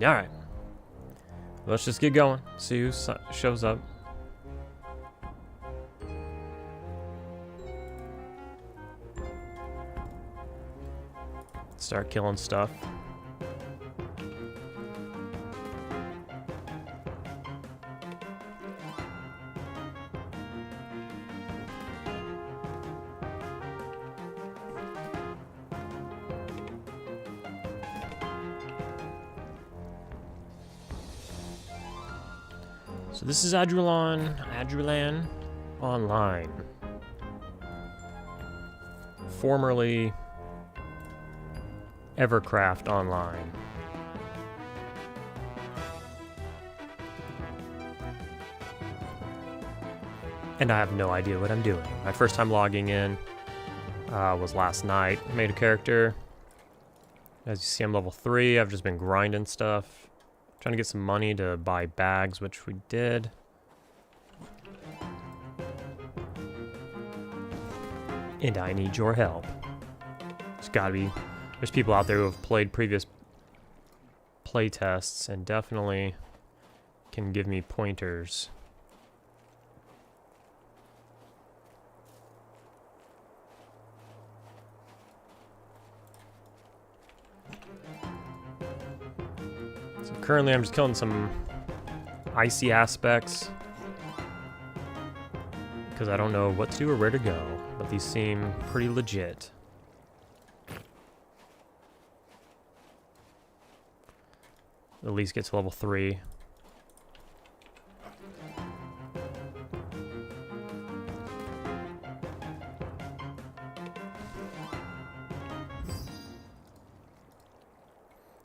Alright. Let's just get going. See who shows up. Start killing stuff. So this is Adrullan Online. Formerly Evercraft Online. And I have no idea what I'm doing. My first time logging in was last night. Made a character. As you see, I'm level 3. I've just been grinding stuff. Trying to get some money to buy bags, which we did. And I need your help. There's people out there who have played previous playtests and definitely can give me pointers. So currently I'm just killing some icy aspects because I don't know what to do or where to go, but these seem pretty legit. At least get to level 3.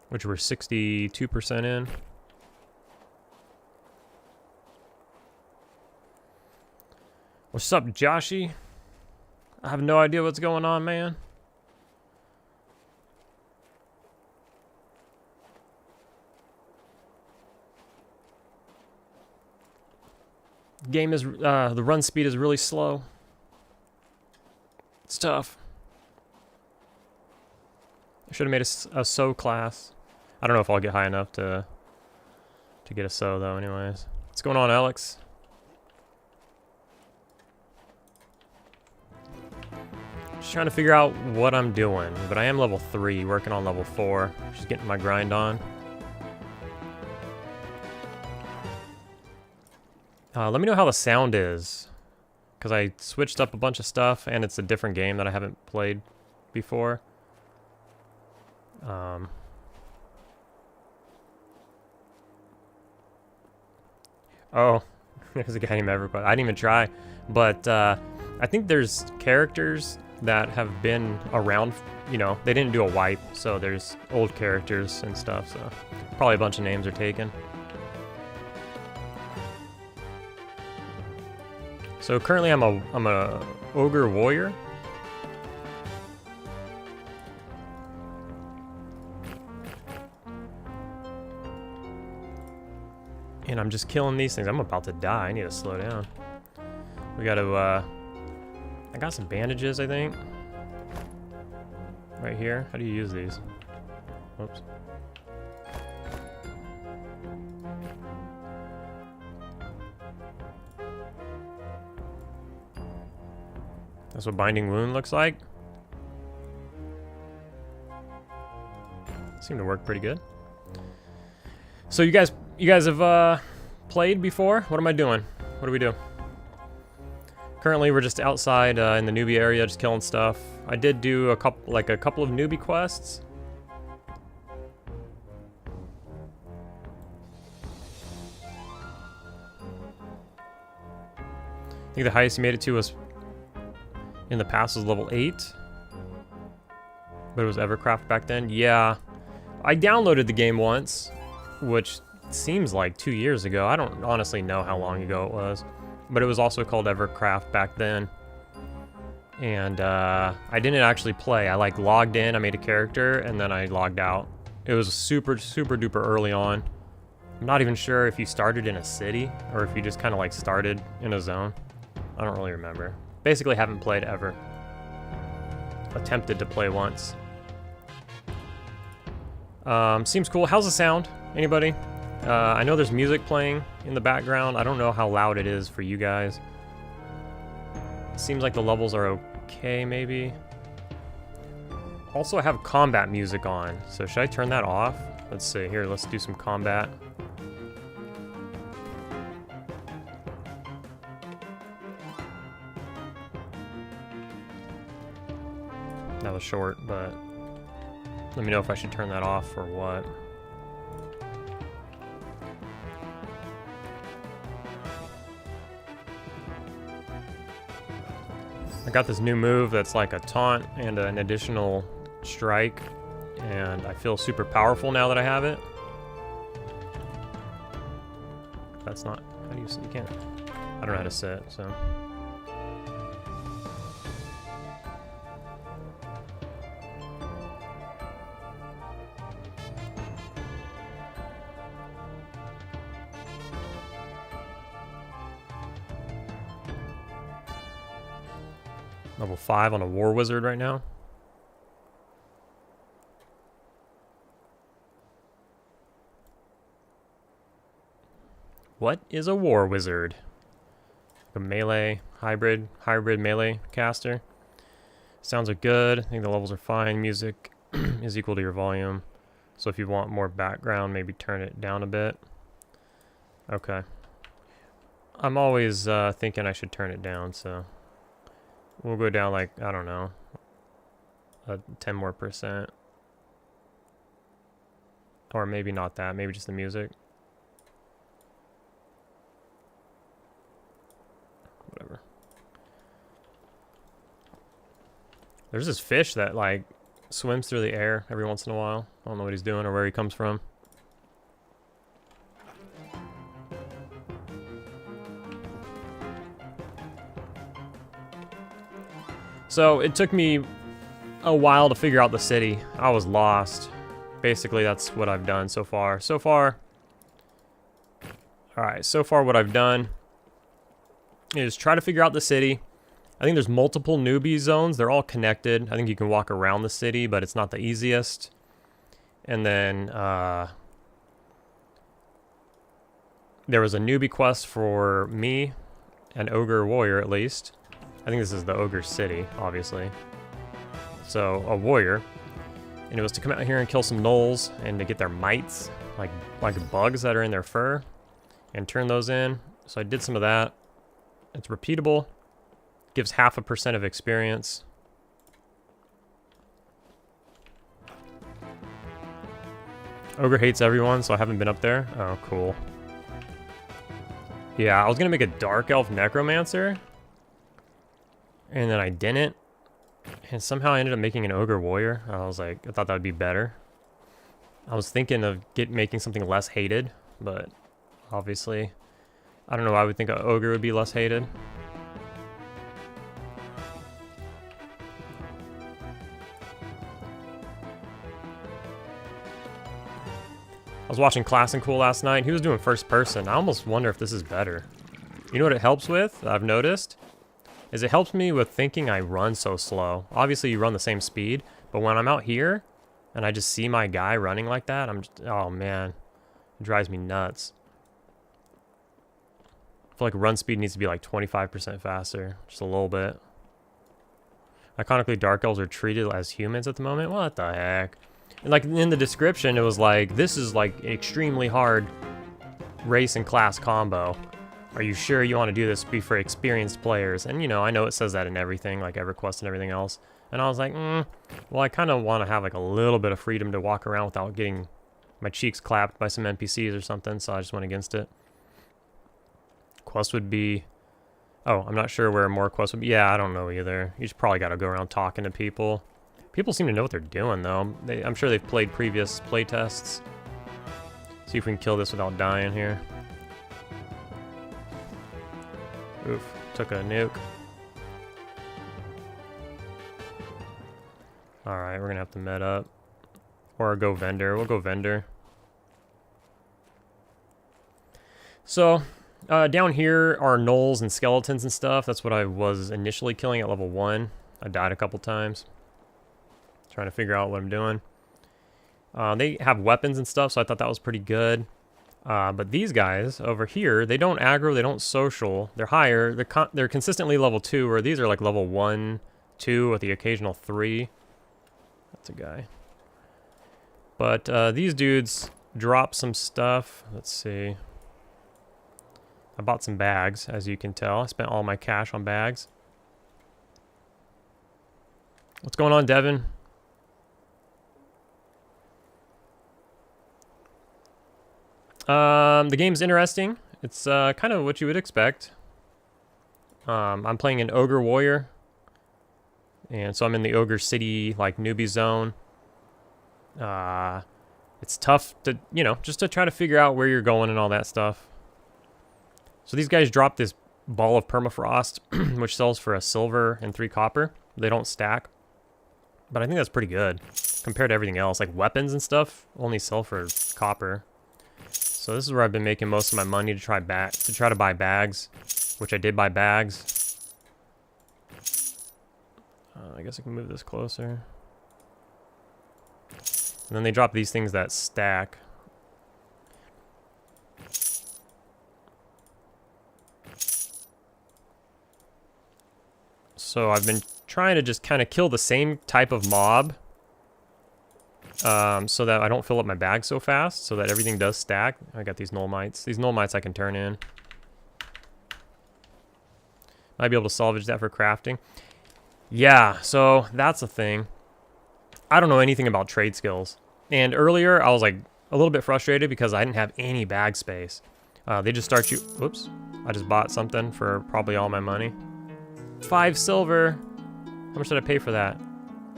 Which we're 62% in. What's up, Joshy? I have no idea what's going on, man. Game is, the run speed is really slow. It's tough. I should have made a SO class. I don't know if I'll get high enough to get a SO though anyways. What's going on, Alex? Just trying to figure out what I'm doing, but I am level 3, working on level 4. Just getting my grind on. Let me know how the sound is, because I switched up a bunch of stuff, and it's a different game that I haven't played before. Oh, there's a guy named Everquest. I didn't even try, but I think there's characters that have been around, you know, they didn't do a wipe, so there's old characters and stuff, so probably a bunch of names are taken. So currently I'm a ogre warrior. And I'm just killing these things. I'm about to die. I need to slow down. We got to, I got some bandages, I think. Right here. How do you use these? Oops. That's what Binding Wound looks like. Seemed to work pretty good. So you guys have played before? What am I doing? What do we do? Currently we're just outside in the newbie area, just killing stuff. I did do a couple of newbie quests. I think the highest you made it to was in the past was level 8. But it was Evercraft back then. Yeah. I downloaded the game once, which seems like 2 years ago. I don't honestly know how long ago it was. But it was also called Evercraft back then. And I didn't actually play. I like logged in, I made a character, and then I logged out. It was super duper early on. I'm not even sure if you started in a city or if you just kind of like started in a zone. I don't really remember. Basically haven't played ever. Attempted to play once. Seems cool. How's the sound? Anybody? I know there's music playing in the background. I don't know how loud it is for you guys. Seems like the levels are okay, maybe. Also, I have combat music on, so should I turn that off? Let's see. Here, let's do some combat. That was short, but let me know if I should turn that off or what. I got this new move that's like a taunt and an additional strike, and I feel super powerful now that I have it. That's not, how do you sit? You can't, I don't know how to sit, so. Level 5 on a War Wizard right now. What is a War Wizard? A melee, hybrid melee caster. Sounds are good. I think the levels are fine. Music is equal to your volume. So if you want more background, maybe turn it down a bit. Okay. I'm always thinking I should turn it down, so we'll go down like, I don't know, 10 more %. Or maybe not that, maybe just the music. Whatever. There's this fish that like swims through the air every once in a while. I don't know what he's doing or where he comes from. So it took me a while to figure out the city. I was lost. Basically, that's what I've done so far. Alright, so far what I've done is try to figure out the city. I think there's multiple newbie zones. They're all connected. I think you can walk around the city, but it's not the easiest. And then there was a newbie quest for me, an ogre warrior at least. I think this is the ogre city, obviously. So, a warrior. And it was to come out here and kill some gnolls and to get their mites, like bugs that are in their fur, and turn those in. So I did some of that. It's repeatable. Gives 0.5% of experience. Ogre hates everyone, so I haven't been up there. Oh, cool. Yeah, I was gonna make a dark elf necromancer, and then I didn't. And somehow I ended up making an ogre warrior. I thought that would be better. I was thinking of making something less hated, but obviously, I don't know why I would think an ogre would be less hated. I was watching Class and Cool last night. He was doing first person. I almost wonder if this is better. You know what it helps with, I've noticed? Is it helps me with thinking I run so slow. Obviously you run the same speed, but when I'm out here and I just see my guy running like that, I'm just, oh man, it drives me nuts. I feel like run speed needs to be like 25% faster, just a little bit. Iconically, Dark Elves are treated as humans at the moment. What the heck? And like in the description, it was like, this is like extremely hard race and class combo. Are you sure you want to do this? Be for experienced players. And you know, I know it says that in everything, like EverQuest and everything else. And I was like, well, I kind of want to have like a little bit of freedom to walk around without getting my cheeks clapped by some NPCs or something. So I just went against it. Quest would be, oh, I'm not sure where more quests would be. Yeah, I don't know either. You just probably got to go around talking to people. People seem to know what they're doing though. I'm sure they've played previous playtests. See if we can kill this without dying here. Oof, took a nuke. Alright, we're gonna have to med up. Or go vendor. We'll go vendor. So, down here are gnolls and skeletons and stuff. That's what I was initially killing at level 1. I died a couple times. Trying to figure out what I'm doing. They have weapons and stuff, so I thought that was pretty good. But these guys over here, they don't aggro, they don't social. They're higher. They're consistently level 2, where these are like level 1, 2, with the occasional 3. That's a guy. But these dudes drop some stuff. Let's see. I bought some bags, as you can tell. I spent all my cash on bags. What's going on, Devin? The game's interesting. It's kind of what you would expect. I'm playing an Ogre Warrior. And so I'm in the Ogre City, like, newbie zone. It's tough to, you know, just to try to figure out where you're going and all that stuff. So these guys drop this ball of permafrost, which sells for a silver and 3 copper. They don't stack. But I think that's pretty good compared to everything else. Like weapons and stuff only sell for copper. So this is where I've been making most of my money to try to buy bags, which I did buy bags. I guess I can move this closer. And then they drop these things that stack. So I've been trying to just kind of kill the same type of mob so that I don't fill up my bag so fast, so that everything does stack. I got these null mites. These null mites I can turn in. Might be able to salvage that for crafting. Yeah, so that's a thing. I don't know anything about trade skills. And earlier I was like a little bit frustrated because I didn't have any bag space. They just start you. Whoops. I just bought something for probably all my money. 5 silver. How much did I pay for that?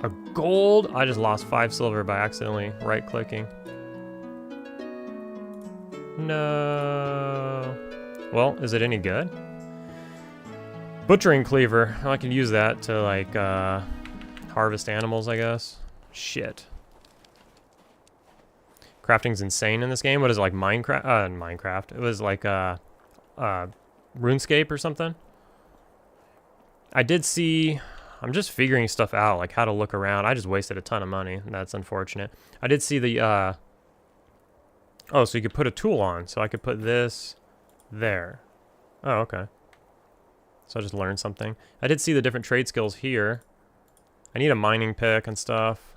A gold? I just lost 5 silver by accidentally right-clicking. No. Well, is it any good? Butchering cleaver. I can use that to, like, harvest animals, I guess. Shit. Crafting's insane in this game. What is it, like Minecraft? Minecraft. It was like, RuneScape or something. I did see... I'm just figuring stuff out, like how to look around. I just wasted a ton of money. That's unfortunate. I did see the, oh, so you could put a tool on. So I could put this there. Oh, okay. So I just learned something. I did see the different trade skills here. I need a mining pick and stuff.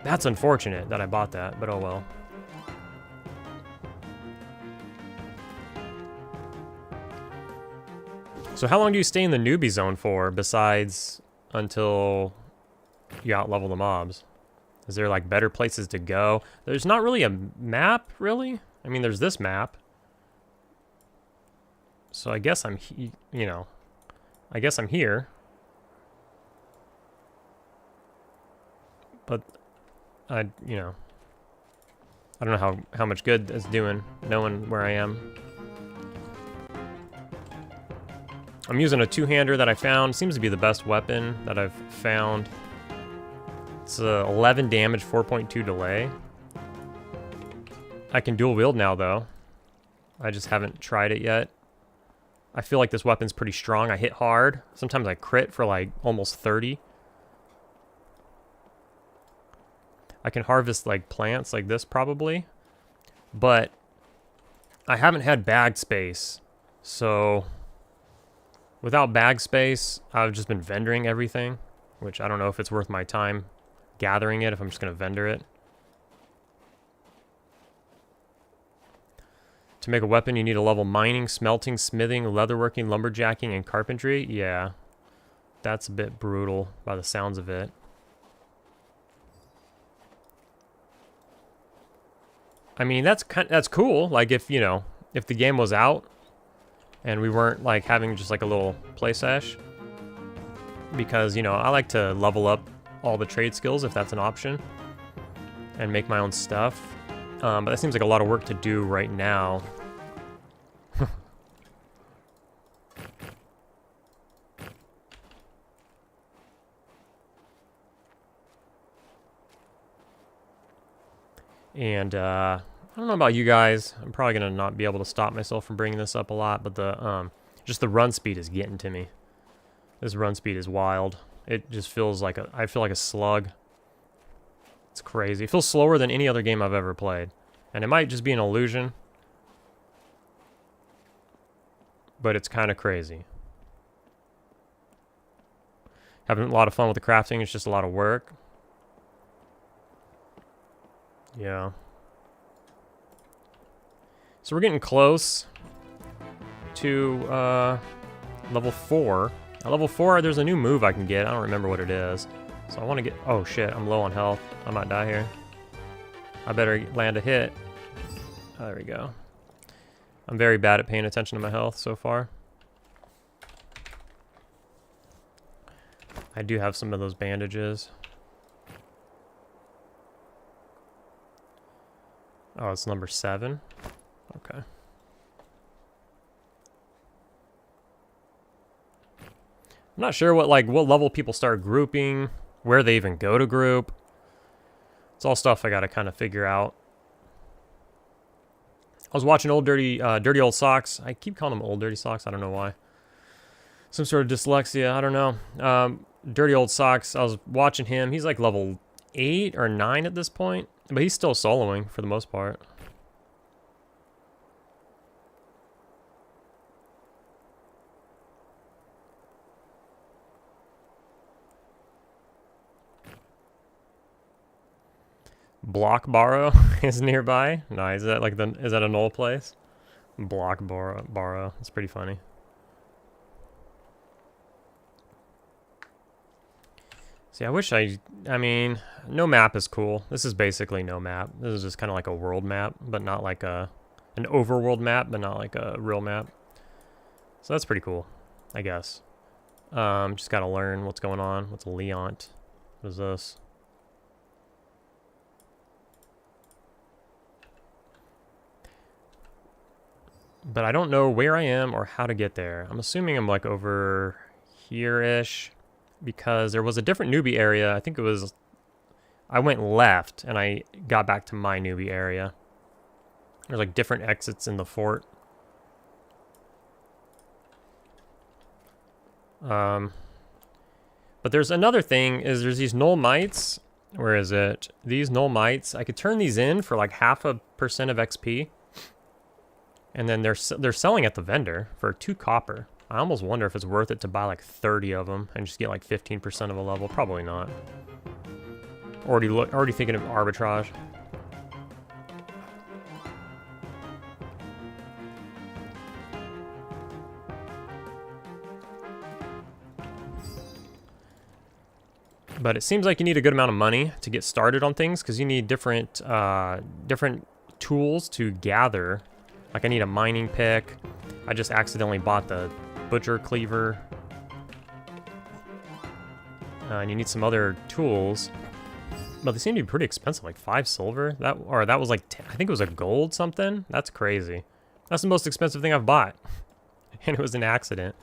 That's unfortunate that I bought that, but oh well. So how long do you stay in the newbie zone for, besides until you outlevel the mobs? Is there like better places to go? There's not really a map, really. I mean, there's this map. So I guess I'm, you know, I guess I'm here. But you know, I don't know how much good it's doing knowing where I am. I'm using a two-hander that I found. Seems to be the best weapon that I've found. It's 11 damage, 4.2 delay. I can dual wield now, though. I just haven't tried it yet. I feel like this weapon's pretty strong. I hit hard. Sometimes I crit for like almost 30. I can harvest like plants like this probably. But I haven't had bag space. So without bag space, I've just been vendoring everything, which I don't know if it's worth my time gathering it if I'm just going to vendor it. To make a weapon, you need a level mining, smelting, smithing, leatherworking, lumberjacking, and carpentry. Yeah, that's a bit brutal by the sounds of it. I mean, that's cool. Like if, you know, if the game was out and we weren't like having just like a little play sesh, because, you know, I like to level up all the trade skills if that's an option and make my own stuff. But that seems like a lot of work to do right now. And I don't know about you guys. I'm probably gonna not be able to stop myself from bringing this up a lot, but the just the run speed is getting to me. This run speed is wild. It just feels like I feel like a slug. It's crazy. It feels slower than any other game I've ever played. And it might just be an illusion. But it's kind of crazy. Having a lot of fun with the crafting. It's just a lot of work. Yeah. So we're getting close to level 4. At level 4, there's a new move I can get. I don't remember what it is. So I want to get... Oh, shit. I'm low on health. I might die here. I better land a hit. Oh, there we go. I'm very bad at paying attention to my health so far. I do have some of those bandages. Oh, it's number 7. Okay. I'm not sure what level people start grouping, where they even go to group. It's all stuff I gotta kind of figure out. I was watching Old Dirty Old Socks. I keep calling him Old Dirty Socks. I don't know why. Some sort of dyslexia. I don't know. Dirty Old Socks. I was watching him. He's like level 8 or 9 at this point, but he's still soloing for the most part. Block Borrow is nearby. Nice. Is that like is that a null place? Block Borrow. It's pretty funny. See, I mean, no map is cool. This is basically no map. This is just kind of like a world map, but not like an overworld map, but not like a real map. So that's pretty cool, I guess. Just gotta learn what's going on. What's a Leont? What is this? But I don't know where I am or how to get there. I'm assuming I'm like over here-ish, because there was a different newbie area. I think it was... I went left and I got back to my newbie area. There's like different exits in the fort. But there's another thing, is there's these null mites. Where is it? These null mites. I could turn these in for like 0.5% of XP. And then they're selling at the vendor for 2 copper. I almost wonder if it's worth it to buy like 30 of them and just get like 15% of a level. Probably not. Already thinking of arbitrage. But it seems like you need a good amount of money to get started on things, because you need different tools to gather. Like I need a mining pick. I just accidentally bought the butcher cleaver. And you need some other tools. But they seem to be pretty expensive, like 5 silver. That was like, I think it was a gold something. That's crazy. That's the most expensive thing I've bought. And it was an accident.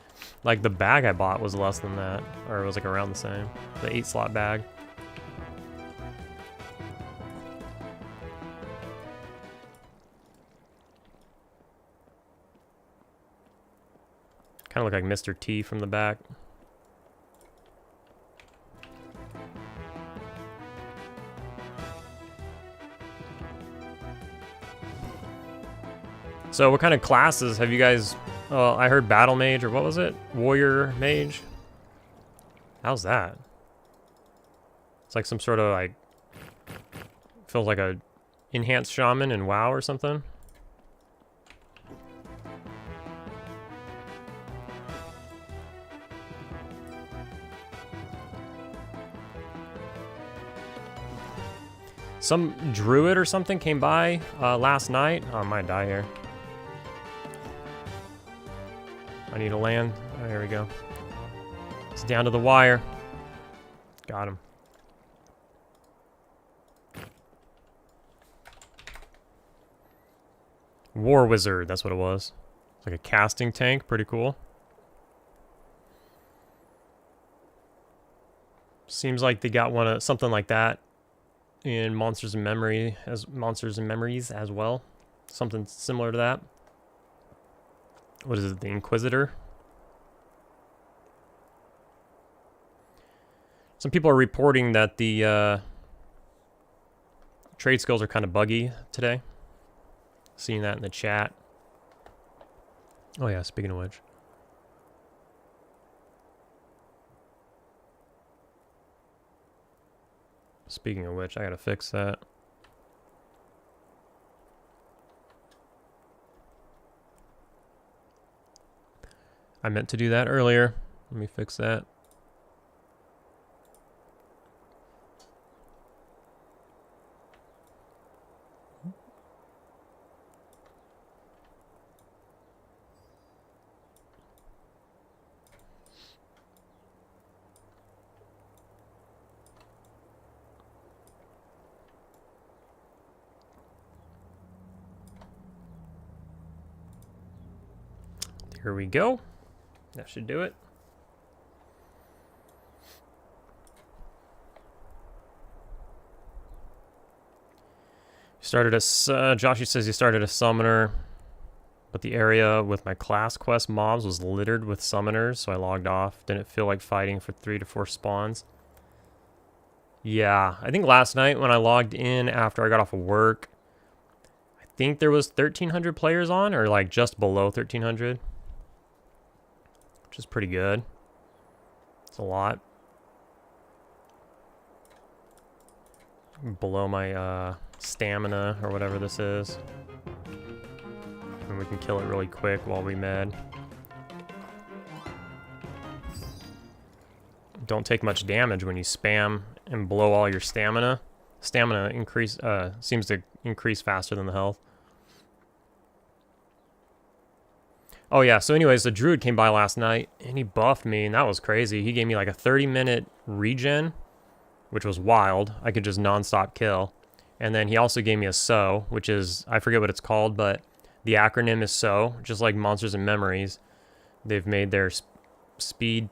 Like the bag I bought was less than that. Or it was like around the same. The 8-slot bag. Kind of look like Mr. T from the back. So what kind of classes have you guys... I heard Battle Mage, or what was it? Warrior Mage? How's that? It's like some sort of like... Feels like a enhanced shaman in WoW or something. Some druid or something came by last night. Oh, I might die here. I need to land. Oh, here we go. It's down to the wire. Got him. War Wizard, that's what it was. It's like a casting tank, pretty cool. Seems like they got something like that in Monsters and Memories as well. Something similar to that. What is it, the Inquisitor? Some people are reporting that the trade skills are kind of buggy today. Seeing that in the chat. Oh yeah, speaking of which. Speaking of which, I gotta fix that. I meant to do that earlier. Let me fix that. Here we go. That should do it. Started a Joshy says he started a summoner, but the area with my class quest mobs was littered with summoners, so I logged off. Didn't feel like fighting for 3 to 4 spawns. Yeah, I think last night when I logged in after I got off of work, I think there was 1,300 players on, or like just below 1,300. Which is pretty good. It's a lot. Below my stamina or whatever this is. And we can kill it really quick while we med. Don't take much damage when you spam and blow all your stamina. Stamina seems to increase faster than the health. Oh yeah, so anyways, the druid came by last night, and he buffed me, and that was crazy. He gave me like a 30-minute regen, which was wild. I could just non-stop kill. And then he also gave me a SO, which is, I forget what it's called, but the acronym is SO, just like Monsters and Memories. They've made their speed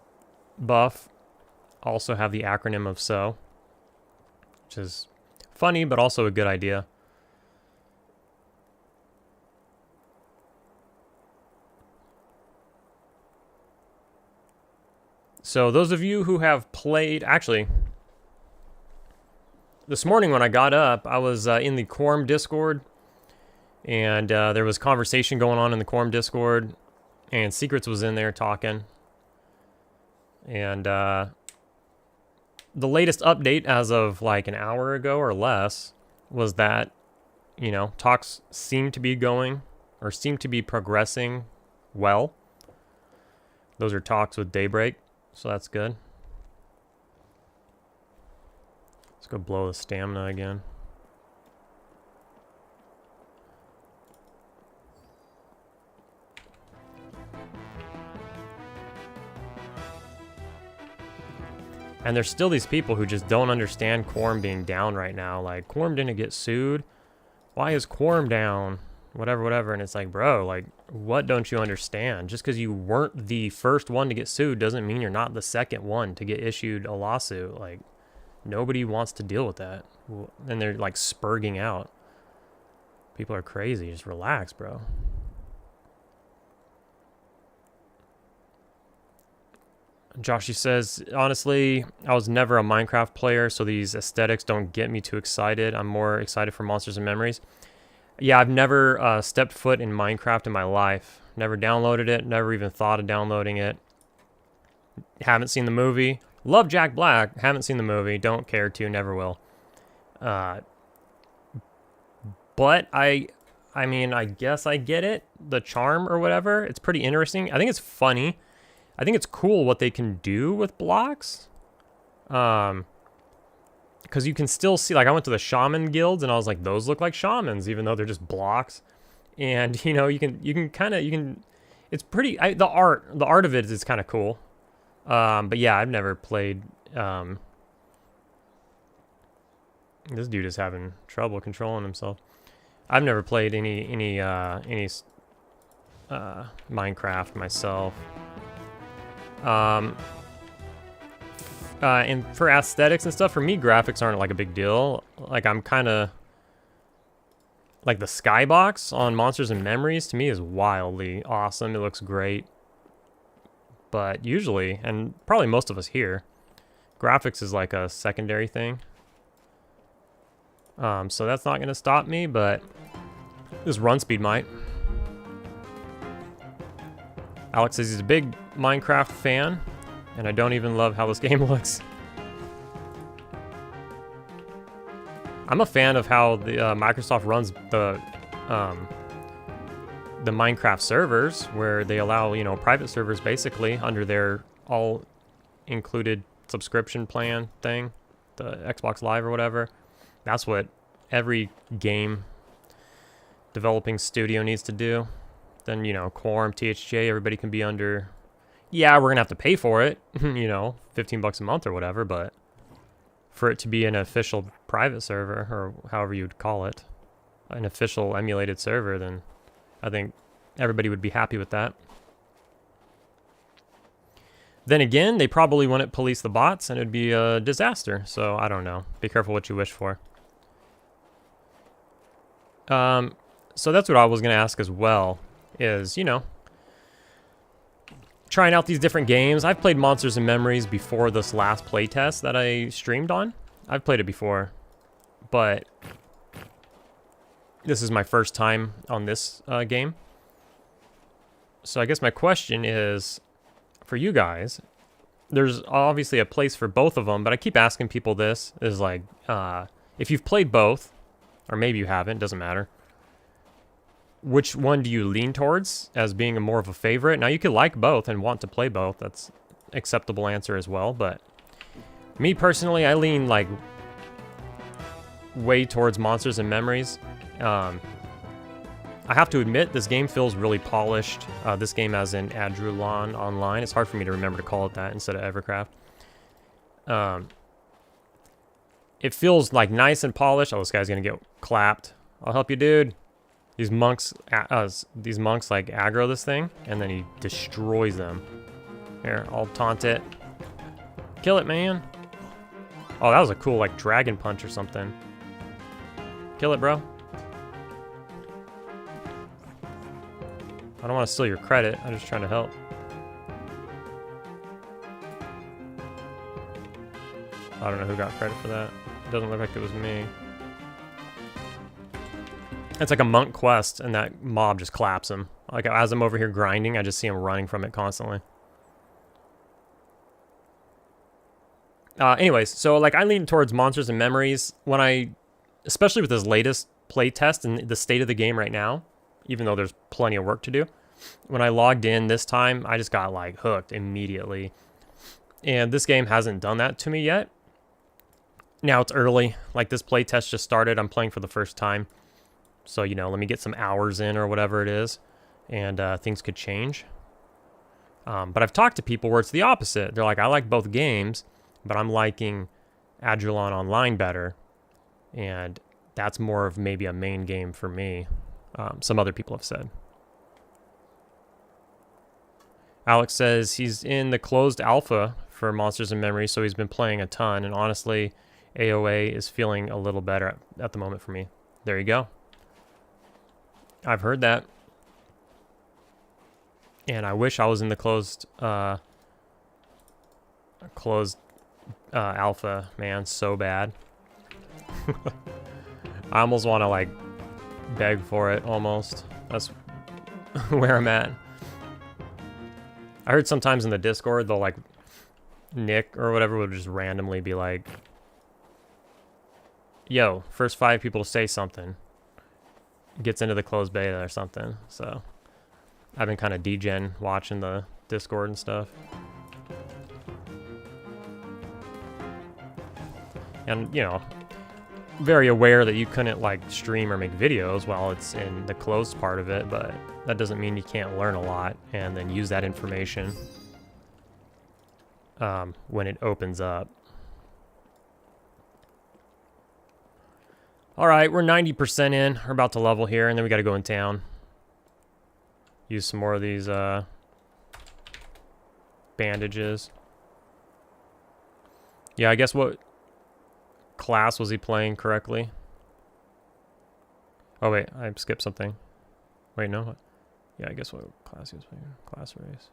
buff also have the acronym of SO, which is funny, but also a good idea. So those of you who have played, actually, this morning when I got up, I was in the Quarm Discord, and there was conversation going on in the Quarm Discord, and Secrets was in there talking. And the latest update as of like an hour ago or less was that, you know, talks seem to be going, or seem to be progressing well. Those are talks with Daybreak. So that's good. Let's go blow the stamina again. And there's still these people who just don't understand Quarm being down right now. Like, Quarm didn't get sued. Why is Quarm down? Whatever, whatever. And it's like, bro, like, what don't you understand? Just because you weren't the first one to get sued doesn't mean you're not the second one to get issued a lawsuit. Like, nobody wants to deal with that. And they're, like, spurging out. People are crazy. Just relax, bro. Joshy says, honestly, I was never a Minecraft player, so these aesthetics don't get me too excited. I'm more excited for Monsters and Memories. Yeah, I've never stepped foot in Minecraft in my life. Never downloaded it, never even thought of downloading it. Haven't seen the movie. Love Jack Black, haven't seen the movie, don't care to, never will. But I mean, I guess I get it, the charm or whatever. It's pretty interesting. I think it's funny. I think it's cool what they can do with blocks. Because you can still see, like, I went to the shaman guilds and I was like, those look like shamans, even though they're just blocks. And, you know, you can it's pretty, the art of it is kind of cool. But yeah, I've never played, this dude is having trouble controlling himself. I've never played any Minecraft myself. And for aesthetics and stuff, for me, graphics aren't like a big deal. Like, I'm kind of like the skybox on Monsters and Memories to me is wildly awesome. It looks great. But usually, and probably most of us here, Graphics is like a secondary thing. So that's not going to stop me, but this run speed might. Alex says he's a big Minecraft fan, and I don't even love how this game looks. I'm a fan of how the Microsoft runs the Minecraft servers, where they allow, you know, private servers basically under their all-included subscription plan thing, the Xbox Live or whatever. That's what every game developing studio needs to do. Then, you know, Quarm, THJ, everybody can be under. Yeah, we're gonna have to pay for it, you know, 15 bucks a month or whatever, but for it to be an official private server, or however you'd call it, an official emulated server, then I think everybody would be happy with that. Then again, they probably wouldn't police the bots and it'd be a disaster. So I don't know. Be careful what you wish for. So that's what I was going to ask as well, is, you know, trying out these different games. I've played Monsters and Memories before this last playtest that I streamed on. I've played it before, but this is my first time on this game. So I guess my question is, for you guys, there's obviously a place for both of them, but I keep asking people this, is like, if you've played both, or maybe you haven't, doesn't matter, which one do you lean towards as being a more of a favorite? Now, you could like both and want to play both. That's an acceptable answer as well, but me personally, I lean like way towards Monsters and Memories. I have to admit, this game feels really polished. This game as in Adrullan online. It's hard for me to remember to call it that instead of Evercraft. It feels like nice and polished. Oh, this guy's gonna get clapped. I'll help you, dude. These monks like aggro this thing, and then he destroys them. Here, I'll taunt it. Kill it, man. Oh, that was a cool like dragon punch or something. Kill it, bro. I don't want to steal your credit. I'm just trying to help. I don't know who got credit for that. It doesn't look like it was me. It's like a monk quest, and that mob just claps him. Like, as I'm over here grinding, I just see him running from it constantly. Anyways, so like I lean towards Monsters and Memories when especially with this latest playtest and the state of the game right now, even though there's plenty of work to do. When I logged in this time, I just got like hooked immediately. And this game hasn't done that to me yet. Now it's early. Like, this playtest just started. I'm playing for the first time. So, you know, let me get some hours in or whatever it is. And things could change. But I've talked to people where it's the opposite. They're like, I like both games, but I'm liking Adrullan Online better. And that's more of maybe a main game for me. Some other people have said. Alex says he's in the closed alpha for Monsters and Memories, so he's been playing a ton. And honestly, AOA is feeling a little better at the moment for me. There you go. I've heard that. And I wish I was in the closed alpha, man, so bad. I almost want to like beg for it, almost. That's where I'm at. I heard sometimes in the Discord, they'll like, Nick or whatever would just randomly be like, yo, first 5 people to say something gets into the closed beta or something. So I've been kind of degen watching the Discord and stuff. And, you know, very aware that you couldn't like stream or make videos while it's in the closed part of it, but that doesn't mean you can't learn a lot and then use that information when it opens up. All right, we're 90% in. We're about to level here, and then we got to go in town. Use some more of these bandages. Yeah, I guess what class was he playing correctly? Oh, wait, I skipped something. Wait, no. Yeah, I guess what class he was playing. Class race.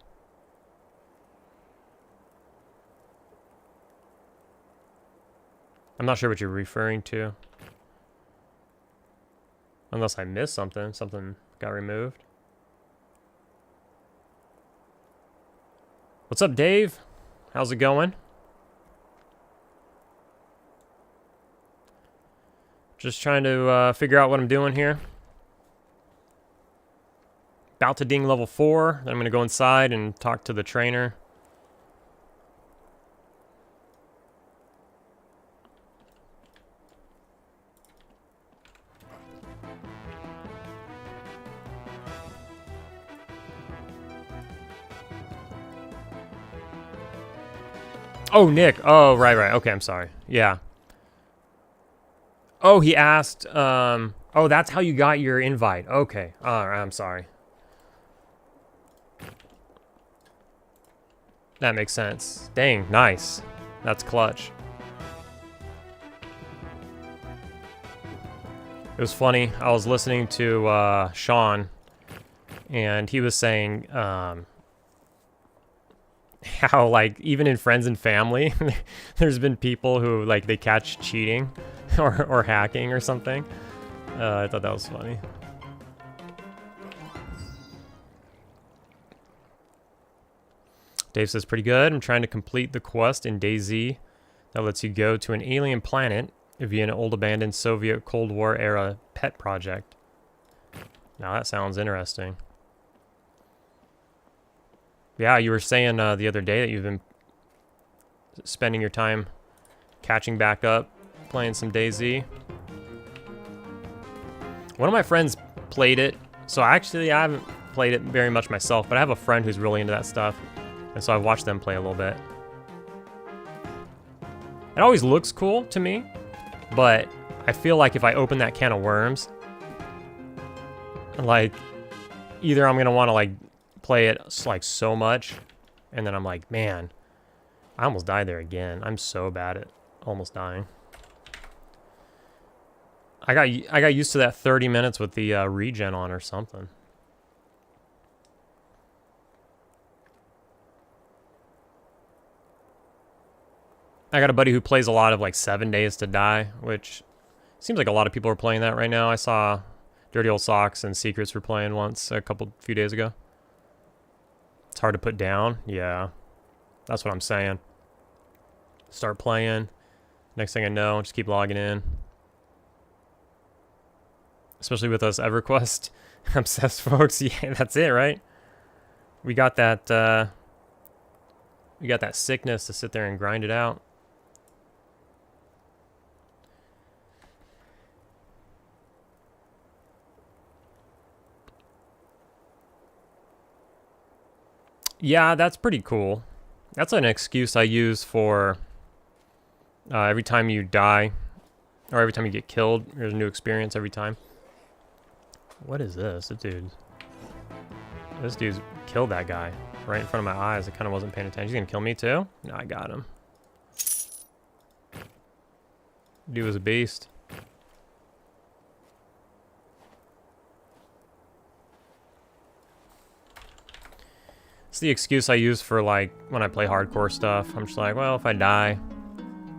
I'm not sure what you're referring to. Unless I missed something. Something got removed. What's up, Dave? How's it going? Just trying to figure out what I'm doing here. About to ding level 4. Then I'm going to go inside and talk to the trainer. Oh, Nick. Oh, right. Okay, I'm sorry. Yeah. Oh, he asked, oh, that's how you got your invite. Okay. All right, I'm sorry. That makes sense. Dang, nice. That's clutch. It was funny. I was listening to Sean, and he was saying how, like, even in friends and family, there's been people who, like, they catch cheating or hacking or something. I thought that was funny. Dave says, pretty good. I'm trying to complete the quest in DayZ that lets you go to an alien planet via an old abandoned Soviet Cold War era pet project. Now that sounds interesting. Yeah, you were saying the other day that you've been spending your time catching back up, playing some DayZ. One of my friends played it. So actually, I haven't played it very much myself, but I have a friend who's really into that stuff. And so I've watched them play a little bit. It always looks cool to me, but I feel like if I open that can of worms, like, either I'm going to want to, like, play it, like, so much, and then I'm like, man, I almost died there again. I'm so bad at almost dying. I got used to that 30 minutes with the regen on or something. I got a buddy who plays a lot of, like, 7 Days to Die, which seems like a lot of people are playing that right now. I saw Dirty Old Socks and Secrets were playing once few days ago. It's hard to put down. Yeah, that's what I'm saying. Start playing. Next thing I know, just keep logging in. Especially with us EverQuest obsessed folks. Yeah, that's it, right? We got that sickness to sit there and grind it out. Yeah, that's pretty cool. That's an excuse I use for every time you die, or every time you get killed, there's a new experience every time. What is this? This dude's killed that guy right in front of my eyes. I kind of wasn't paying attention. He's gonna kill me too? No, I got him. Dude was a beast. It's the excuse I use for, like, when I play hardcore stuff. I'm just like, well, if I die,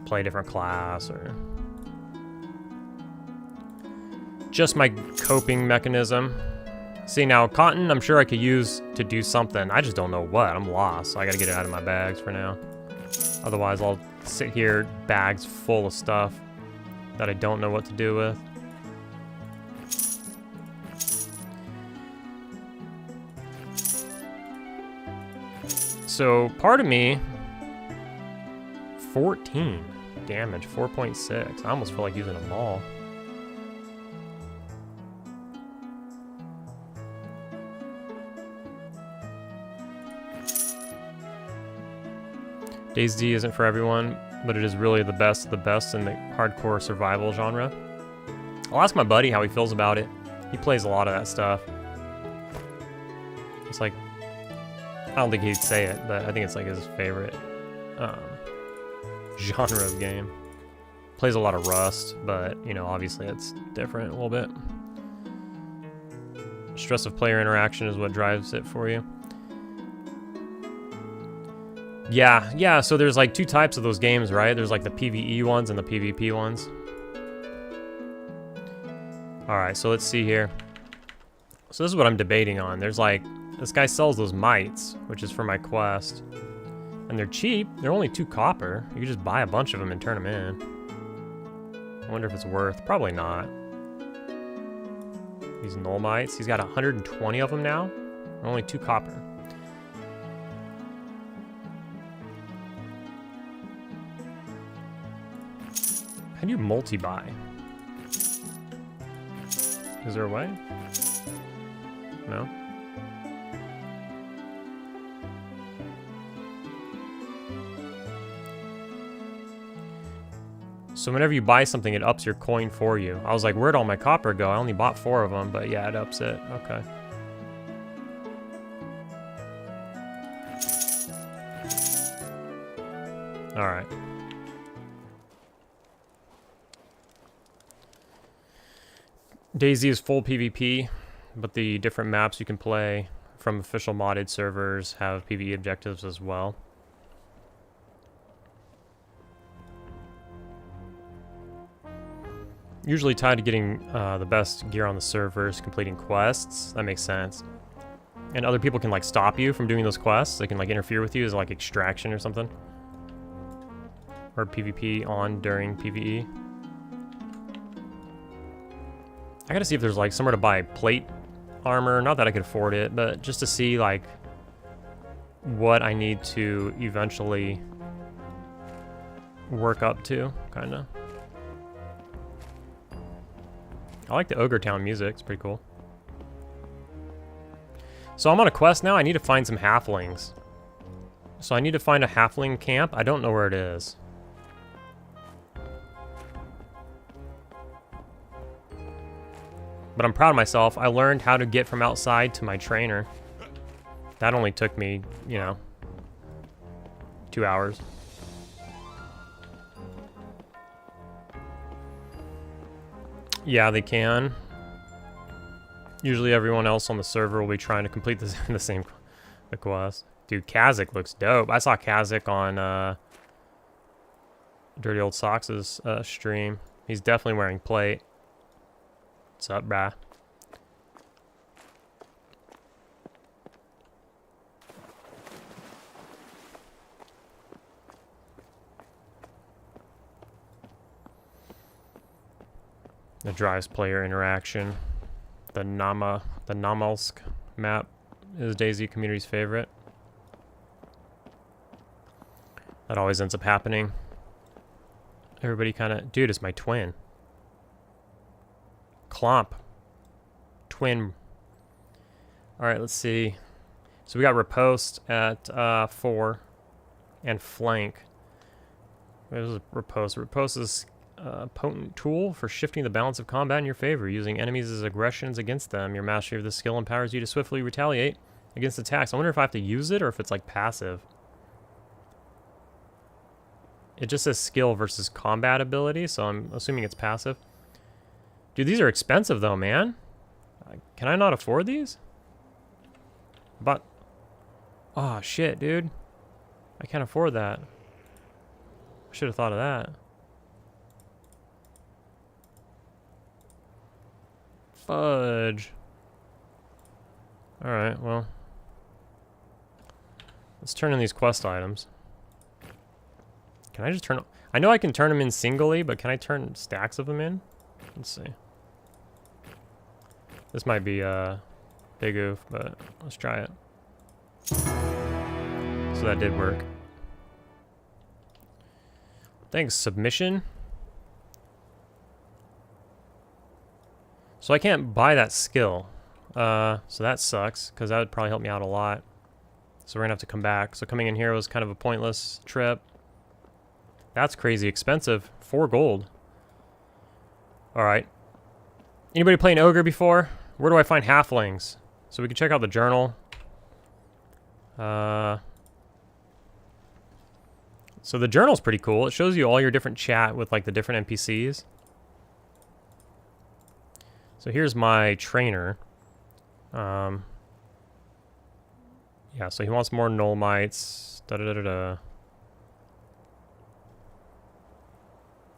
play a different class, or just my coping mechanism. See, now cotton, I'm sure I could use to do something. I just don't know what. I'm lost, so I gotta get it out of my bags for now. Otherwise, I'll sit here, bags full of stuff that I don't know what to do with. So, part of me, 14 damage, 4.6. I almost feel like using them all. DayZ isn't for everyone, but it is really the best of the best in the hardcore survival genre. I'll ask my buddy how he feels about it. He plays a lot of that stuff. It's like, I don't think he'd say it, but I think it's like his favorite genre of game. Plays a lot of Rust, but, you know, obviously it's different a little bit. Stress of player interaction is what drives it for you. Yeah, so there's like two types of those games, right? There's like the PvE ones and the PvP ones. Alright, so let's see here. So this is what I'm debating on. There's like, this guy sells those mites, which is for my quest. And they're cheap. They're only 2 copper. You can just buy a bunch of them and turn them in. I wonder if it's worth. Probably not. These null mites. He's got 120 of them now. Only 2 copper. How do you multi-buy? Is there a way? No? So whenever you buy something, it ups your coin for you. I was like, where'd all my copper go? I only bought 4 of them, but yeah, it ups it. Okay. Alright. DayZ is full PvP, but the different maps you can play from official modded servers have PvE objectives as well. Usually tied to getting the best gear on the servers, completing quests. That makes sense. And other people can like stop you from doing those quests. They can like interfere with you as like extraction or something. Or PvP on during PvE. I gotta see if there's like somewhere to buy plate armor. Not that I could afford it, but just to see like what I need to eventually work up to, kinda. I like the Ogre Town music, it's pretty cool. So I'm on a quest now, I need to find some halflings. So I need to find a halfling camp, I don't know where it is. But I'm proud of myself, I learned how to get from outside to my trainer. That only took me, you know, 2 hours. Yeah, they can. Usually everyone else on the server will be trying to complete this the same quest. Dude, Kazik looks dope. I saw Kazik on Dirty Old Socks' stream. He's definitely wearing plate. What's up, brah? That drives player interaction. The Namalsk map is DayZ community's favorite. That always ends up happening. Everybody kind of... Dude, it's my twin. Clomp. Twin. Alright, let's see. So we got riposte at 4. And flank. There's riposte. Riposte is a potent tool for shifting the balance of combat in your favor, using enemies as aggressions against them. Your mastery of this skill empowers you to swiftly retaliate against attacks. I wonder if I have to use it or if it's like passive. It just says skill versus combat ability, so I'm assuming it's passive. Dude, these are expensive though, man. Can I not afford these? But... Oh, shit, dude. I can't afford that. I should have thought of that. Fudge. Alright, well. Let's turn in these quest items. Can I just turn... I know I can turn them in singly, but can I turn stacks of them in? Let's see. This might be a big oof, but let's try it. So that did work. Thanks, submission. So I can't buy that skill. So that sucks, because that would probably help me out a lot. So we're gonna have to come back. So coming in here was kind of a pointless trip. That's crazy expensive. 4 gold. Alright. Anybody playing Ogre before? Where do I find halflings? So we can check out the journal. So the journal's pretty cool. It shows you all your different chat with like the different NPCs. So here's my trainer. Yeah, so he wants more null mites. Da da da da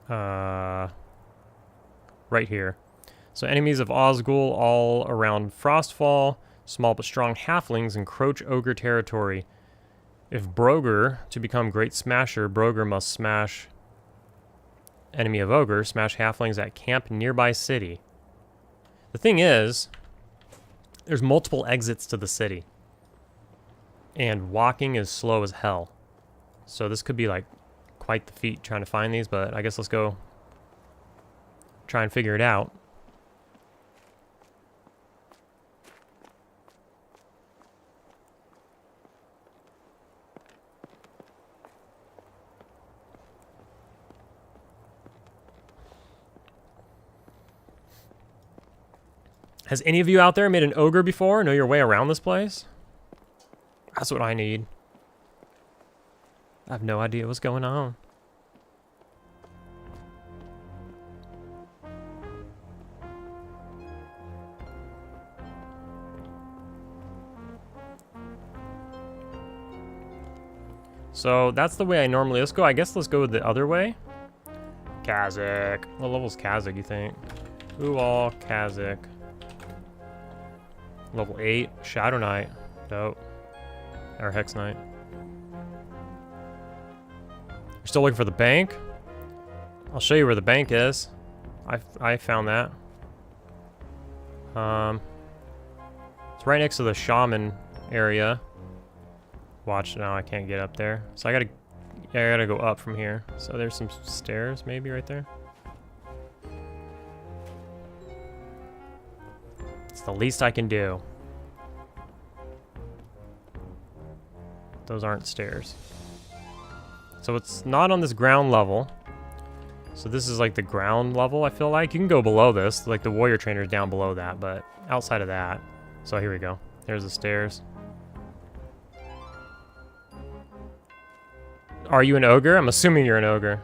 da. Right here. So enemies of Osgul all around Frostfall. Small but strong halflings encroach ogre territory. If Broger to become Great Smasher, Broger must smash enemy of ogre, smash halflings at camp nearby city. The thing is, there's multiple exits to the city. And walking is slow as hell. So this could be like quite the feat trying to find these, but I guess let's go try and figure it out. Has any of you out there made an ogre before? Know your way around this place? That's what I need. I have no idea what's going on. So that's the way I normally... Let's go. I guess let's go the other way. Kazakh. What level's Kazakh, you think? All Kazakh. Level 8. Shadow Knight. Dope. Or Hex Knight. You're still looking for the bank? I'll show you where the bank is. I found that. It's right next to the shaman area. Watch now, I can't get up there. So I gotta go up from here. So there's some stairs maybe right there. It's the least I can do. Those aren't stairs. So it's not on this ground level. So this is like the ground level, I feel like. You can go below this, like the warrior trainer is down below that, but outside of that. So here we go. There's the stairs. Are you an ogre? I'm assuming you're an ogre.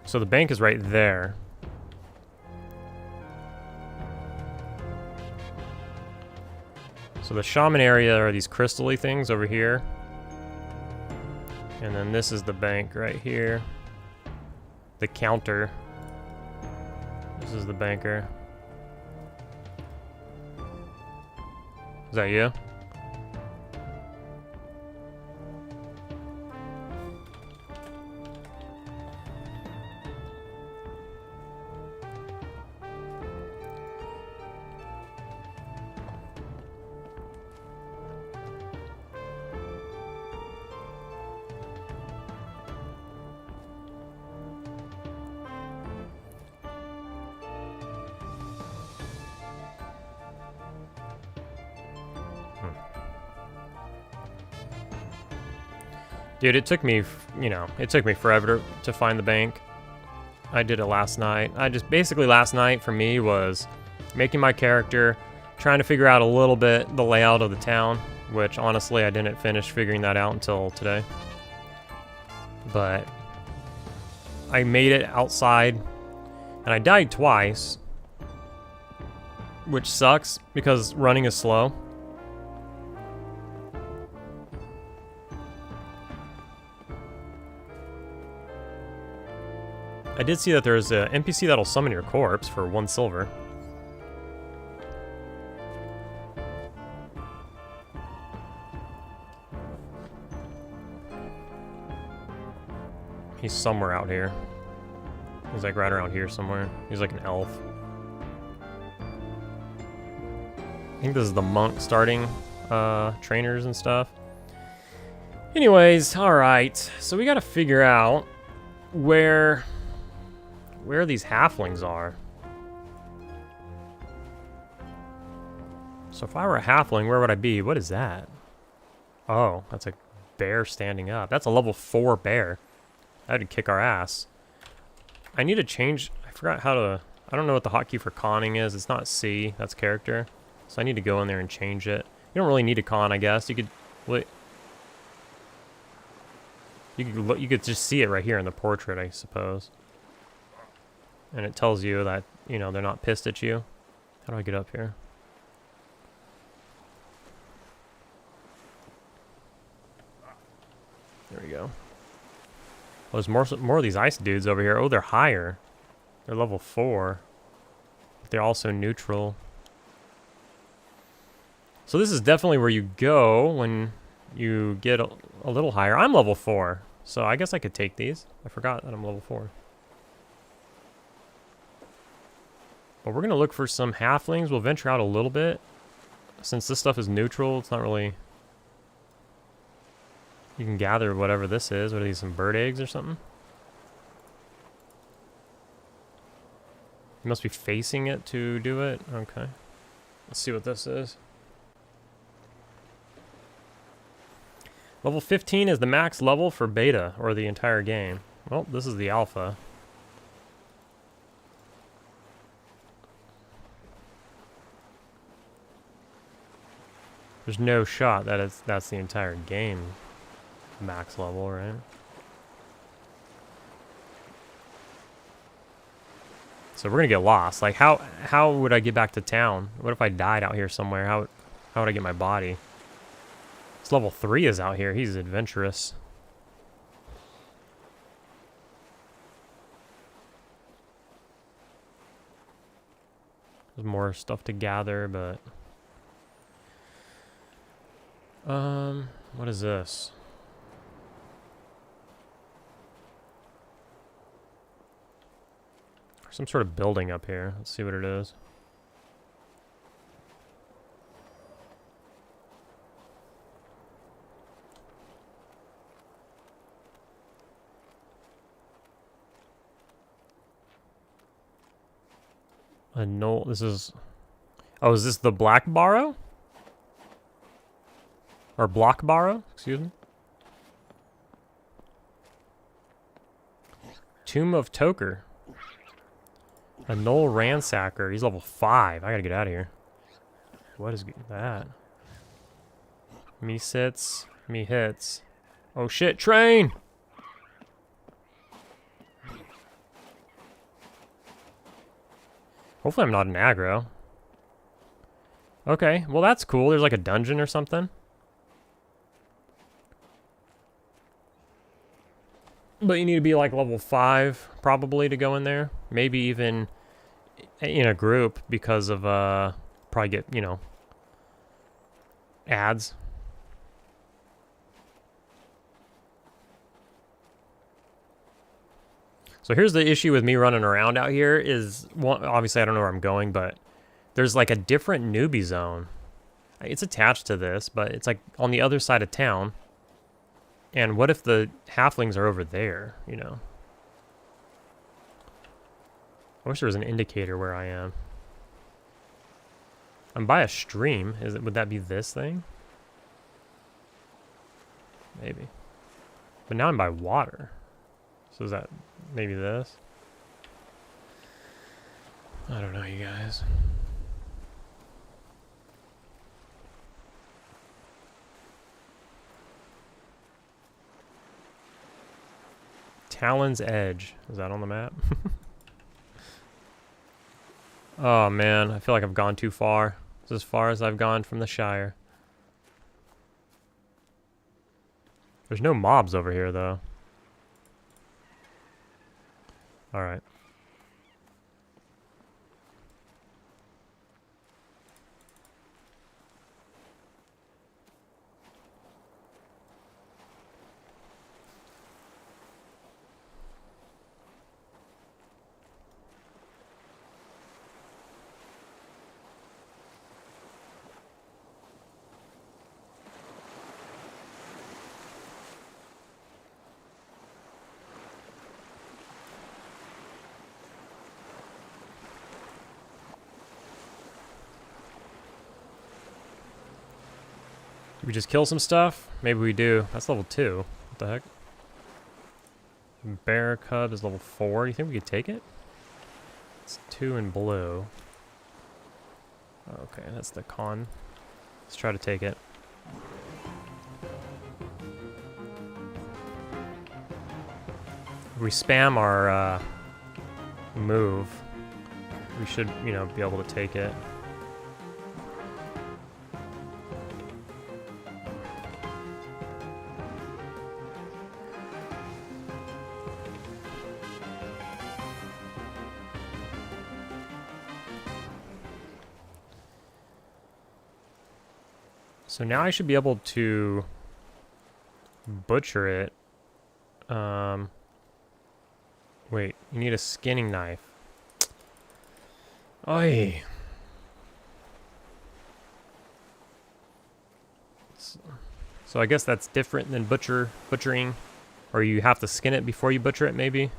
So the bank is right there. So the shaman area are these crystal-y things over here. And then this is the bank right here. The counter. This is the banker. Is that you? Dude, it took me, it took me forever to find the bank. I did it last night. Basically last night for me was making my character, trying to figure out a little bit the layout of the town, which honestly I didn't finish figuring that out until today. But I made it outside, and I died twice, which sucks because running is slow. I did see that there's an NPC that'll summon your corpse for 1 silver. He's somewhere out here. He's like right around here somewhere. He's like an elf. I think this is the monk starting trainers and stuff. Anyways, alright. So we gotta figure out where these halflings are. So if I were a halfling, where would I be? What is that? Oh, that's a bear standing up. That's a level 4 bear. That would kick our ass. I need to change... I forgot how to... I don't know what the hotkey for conning is. It's not C. That's character. So I need to go in there and change it. You don't really need to con, I guess. You could... Wait. You could just see it right here in the portrait, I suppose. And it tells you that, you know, they're not pissed at you. How do I get up here? There we go. Well, there's more of these ice dudes over here. Oh, they're higher. They're level 4. But they're also neutral. So this is definitely where you go when you get a little higher. I'm level 4, so I guess I could take these. I forgot that I'm level 4. But we're going to look for some halflings. We'll venture out a little bit. Since this stuff is neutral, it's not really... You can gather whatever this is. What are these, some bird eggs or something? You must be facing it to do it. Okay. Let's see what this is. Level 15 is the max level for beta, or the entire game. Well, this is the alpha. There's no shot that that's the entire game max level, right? So we're gonna get lost. Like, how would I get back to town? What if I died out here somewhere? How would I get my body? This level 3 is out here. He's adventurous. There's more stuff to gather, but what is this? Some sort of building up here. Let's see what it is. A knoll. This is... Oh, is this the Black Barrow? Or Block Barrow? Excuse me. Tomb of Toker. A Knoll Ransacker. He's level 5. I gotta get out of here. What is that? Me sits. Me hits. Oh shit, train! Hopefully I'm not an aggro. Okay, well that's cool. There's like a dungeon or something. But you need to be like level 5 probably to go in there. Maybe even in a group because of probably get, you know, ads. So here's the issue with me running around out here is, well, obviously I don't know where I'm going, but there's like a different newbie zone. It's attached to this, but it's like on the other side of town. And what if the halflings are over there, you know? I wish there was an indicator where I am. I'm by a stream. Would that be this thing? Maybe. But now I'm by water. So is that maybe this? I don't know, you guys. Talon's Edge. Is that on the map? Oh man, I feel like I've gone too far. It's as far as I've gone from the Shire. There's no mobs over here though. Alright. Did we just kill some stuff? Maybe we do. That's level 2. What the heck? Bear Cub is level 4. Do you think we could take it? It's 2 in blue. Okay, that's the con. Let's try to take it. If we spam our move, we should, you know, be able to take it. So now I should be able to butcher it. Wait, you need a skinning knife. Oy. So I guess that's different than butchering. Or you have to skin it before you butcher it, maybe?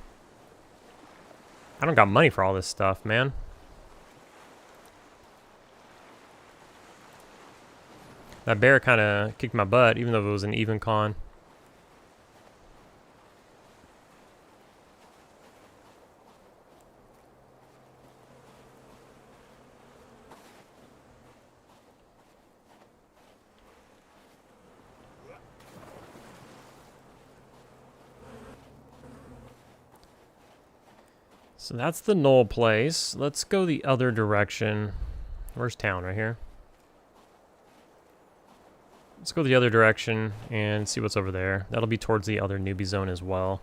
I don't got money for all this stuff, man. That bear kind of kicked my butt, even though it was an even con. So that's the Knoll place. Let's go the other direction. Where's town? Right here. Let's go the other direction and see what's over there. That'll be towards the other newbie zone as well.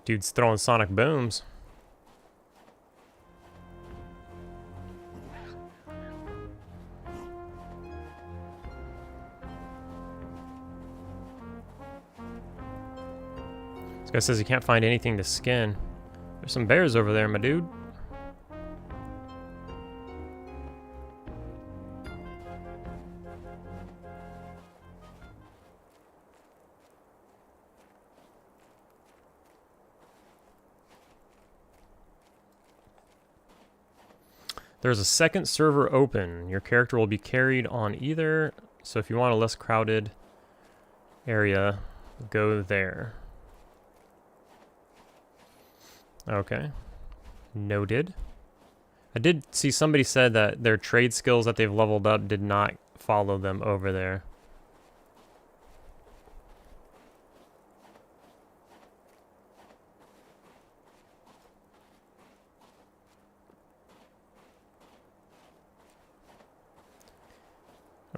Dude's throwing sonic booms. This guy says he can't find anything to skin. There's some bears over there, my dude. There's a second server open. Your character will be carried on either. So if you want a less crowded area, go there. Okay. Noted. I did see somebody said that their trade skills that they've leveled up did not follow them over there.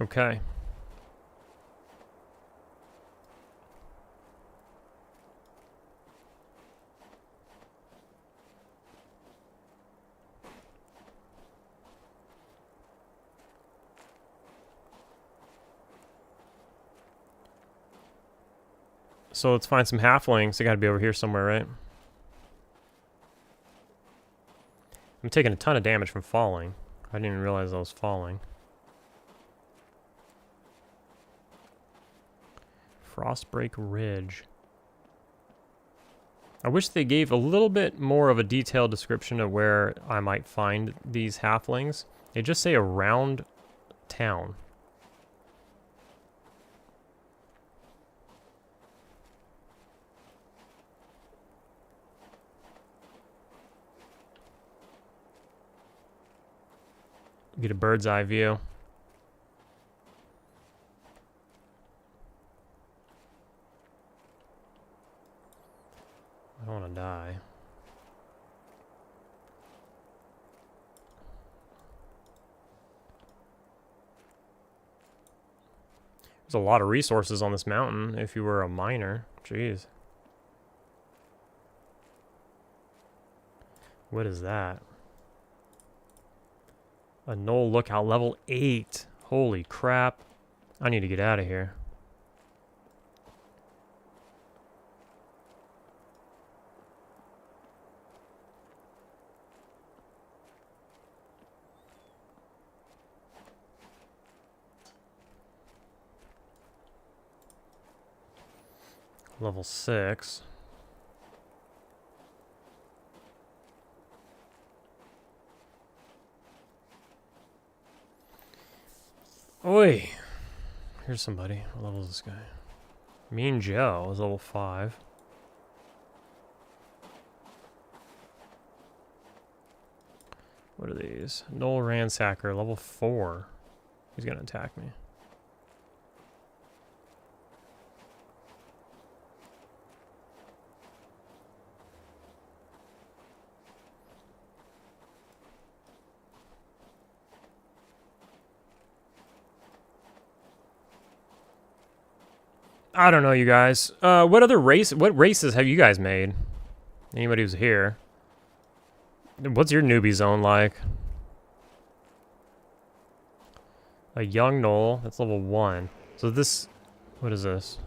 Okay. So let's find some halflings. They gotta be over here somewhere, right? I'm taking a ton of damage from falling. I didn't even realize I was falling. Frostbreak Ridge. I wish they gave a little bit more of a detailed description of where I might find these halflings. They just say around town. Get a bird's eye view. I don't want to die. There's a lot of resources on this mountain if you were a miner. Jeez. What is that? A Knoll lookout, level 8. Holy crap. I need to get out of here. Level 6. Oi! Here's somebody. What level is this guy? Mean Joe is level 5. What are these? Knoll Ransacker, level 4. He's gonna attack me. I don't know, you guys. What races have you guys made? Anybody who's here? What's your newbie zone like? A young knoll, that's level 1. So this, what is this?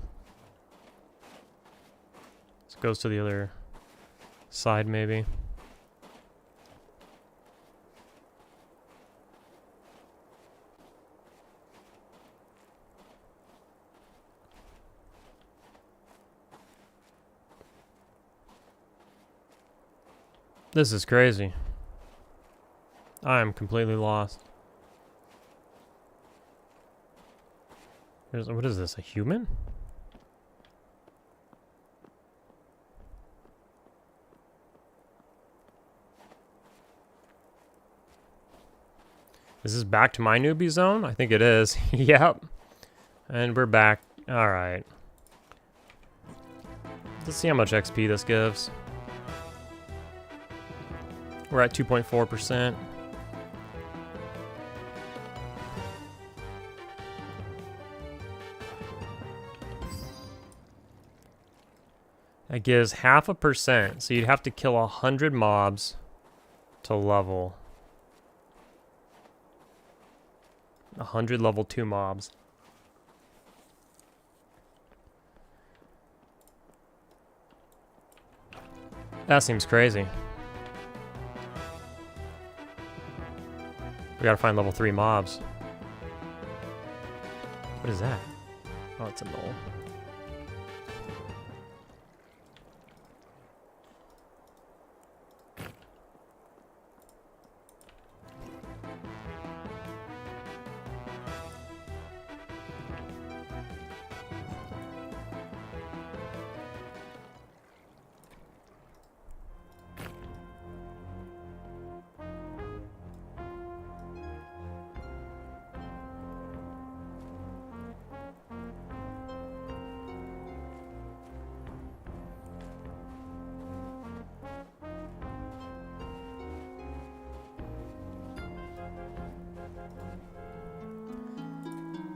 This goes to the other side, maybe. This is crazy. I am completely lost. What is this, a human? Is this back to my newbie zone? I think it is. Yep. And we're back. Alright. Let's see how much XP this gives. We're at 2.4%. That gives 0.5%, so you'd have to kill 100 mobs to level 100 level 2 mobs. That seems crazy. We gotta find level 3 mobs. What is that? Oh, it's a knoll.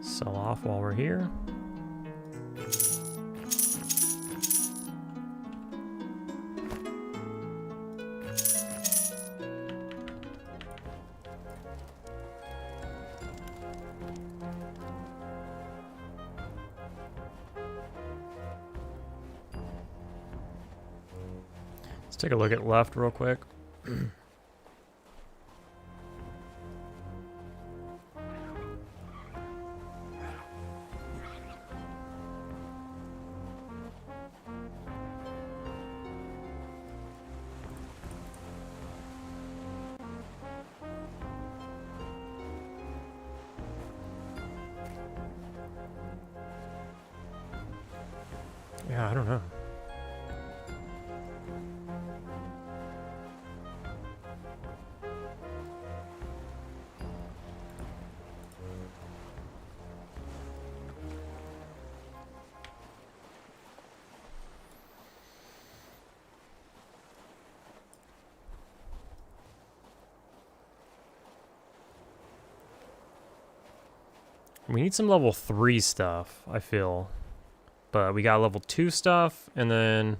Sell off while we're here. Let's take a look at left real quick. Yeah, I don't know. We need some level 3 stuff, I feel. But we got level 2 stuff, and then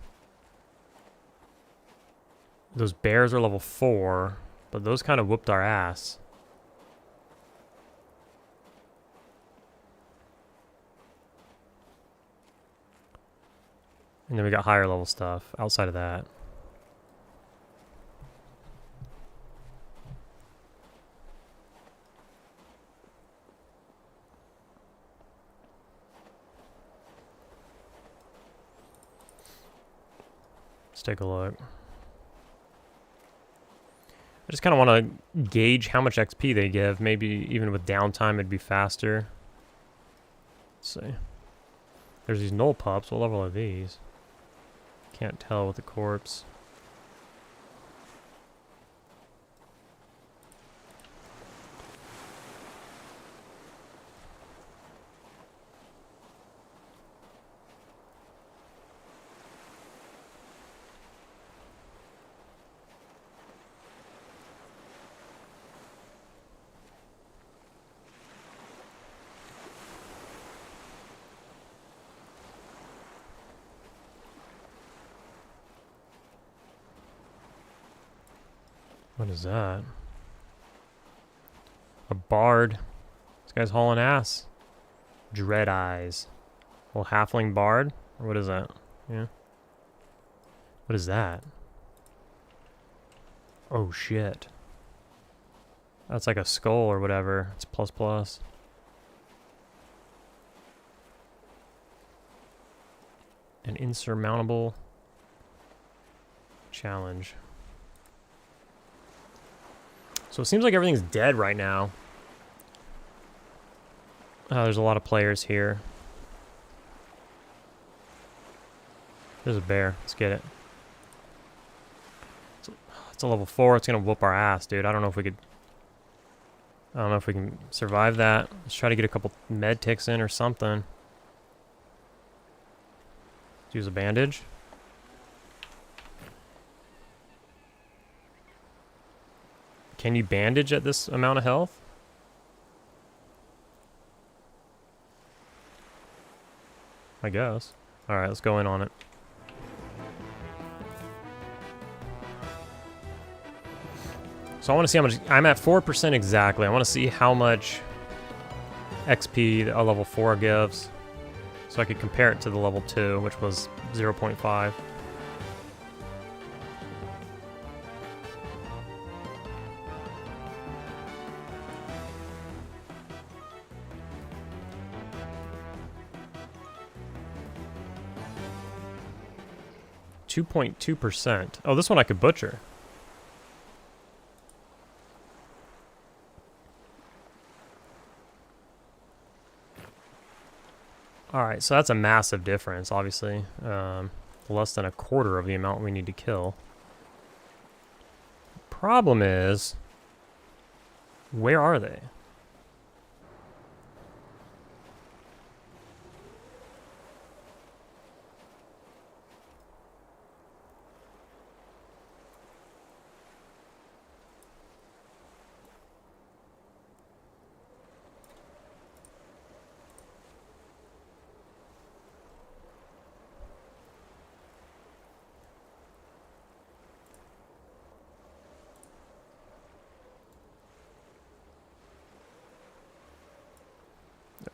those bears are level 4, but those kind of whooped our ass. And then we got higher level stuff outside of that. Let's take a look. I just kind of want to gauge how much XP they give. Maybe even with downtime it'd be faster. Let's see. There's these knoll pups. What level are these? Can't tell with the corpse. What is that? A bard. This guy's hauling ass. Dread eyes. Little halfling bard? Or what is that? Yeah. What is that? Oh shit. That's like a skull or whatever. It's plus plus. An insurmountable challenge. So it seems like everything's dead right now. There's a lot of players here. There's a bear. Let's get it. It's a level 4. It's gonna whoop our ass, dude. I don't know if we can survive that. Let's try to get a couple med ticks in or something. Let's use a bandage. Can you bandage at this amount of health? I guess. Alright, let's go in on it. So I want to see how much... I'm at 4% exactly. I want to see how much XP a level 4 gives. So I could compare it to the level 2, which was 0.5. .2%. Oh, this one I could butcher. Alright, so that's a massive difference, obviously. Less than a quarter of the amount we need to kill. Problem is, where are they?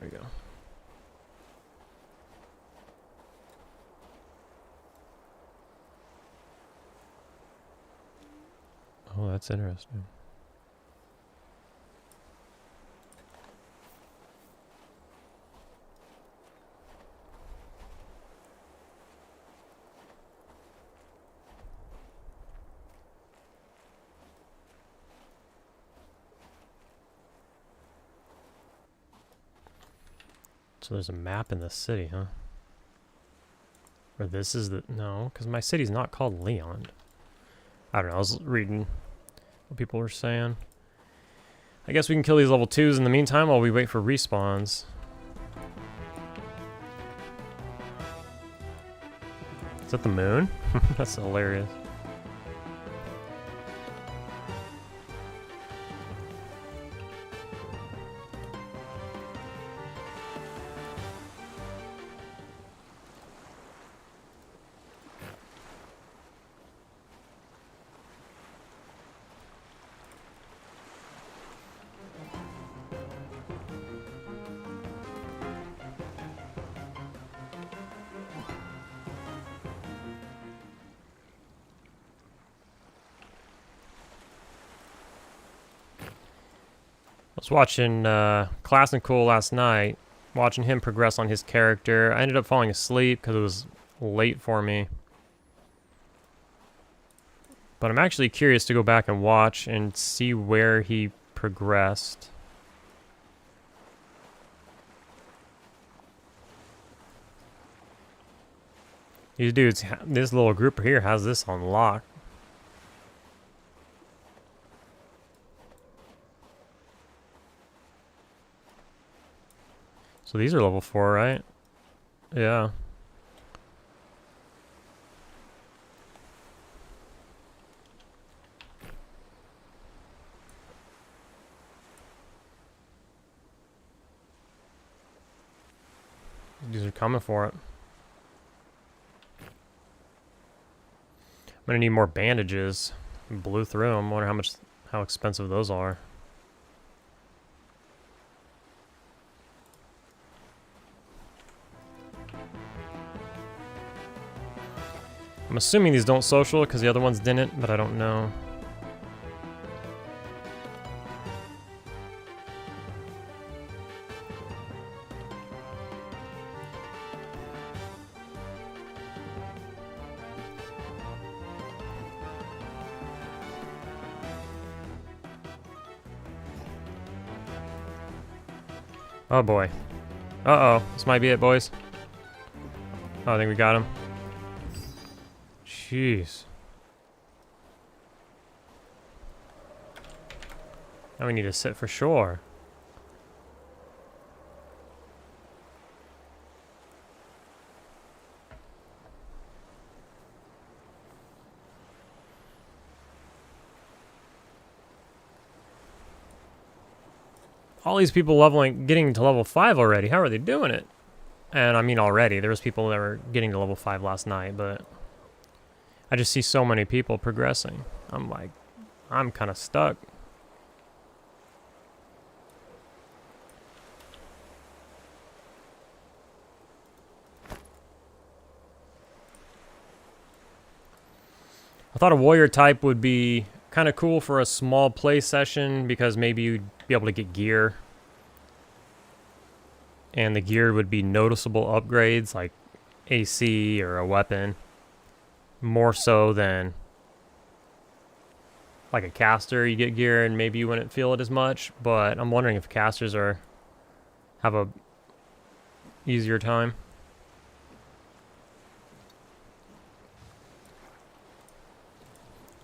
There we go. Oh, that's interesting. So there's a map in the city, huh? Or this is the... No, because my city's not called Leon. I don't know, I was reading what people were saying. I guess we can kill these level 2s in the meantime while we wait for respawns. Is that the moon? That's hilarious. I was watching Class and Cool last night, watching him progress on his character. I ended up falling asleep because it was late for me. But I'm actually curious to go back and watch and see where he progressed. These dudes, this little group here has this on lock. So these are level 4, right? Yeah. These are coming for it. I'm gonna need more bandages. Blew through them. Wonder how expensive those are. I'm assuming these don't social because the other ones didn't, but I don't know. Oh boy. Uh-oh. This might be it, boys. Oh, I think we got him. Jeez. Now we need to sit for shore. All these people getting to level 5 already. How are they doing it? And I mean already. There was people that were getting to level 5 last night, but I just see so many people progressing. I'm like, I'm kind of stuck. I thought a warrior type would be kind of cool for a small play session because maybe you'd be able to get gear. And the gear would be noticeable upgrades like AC or a weapon. More so than like a caster, you get gear and maybe you wouldn't feel it as much. But I'm wondering if casters have a easier time.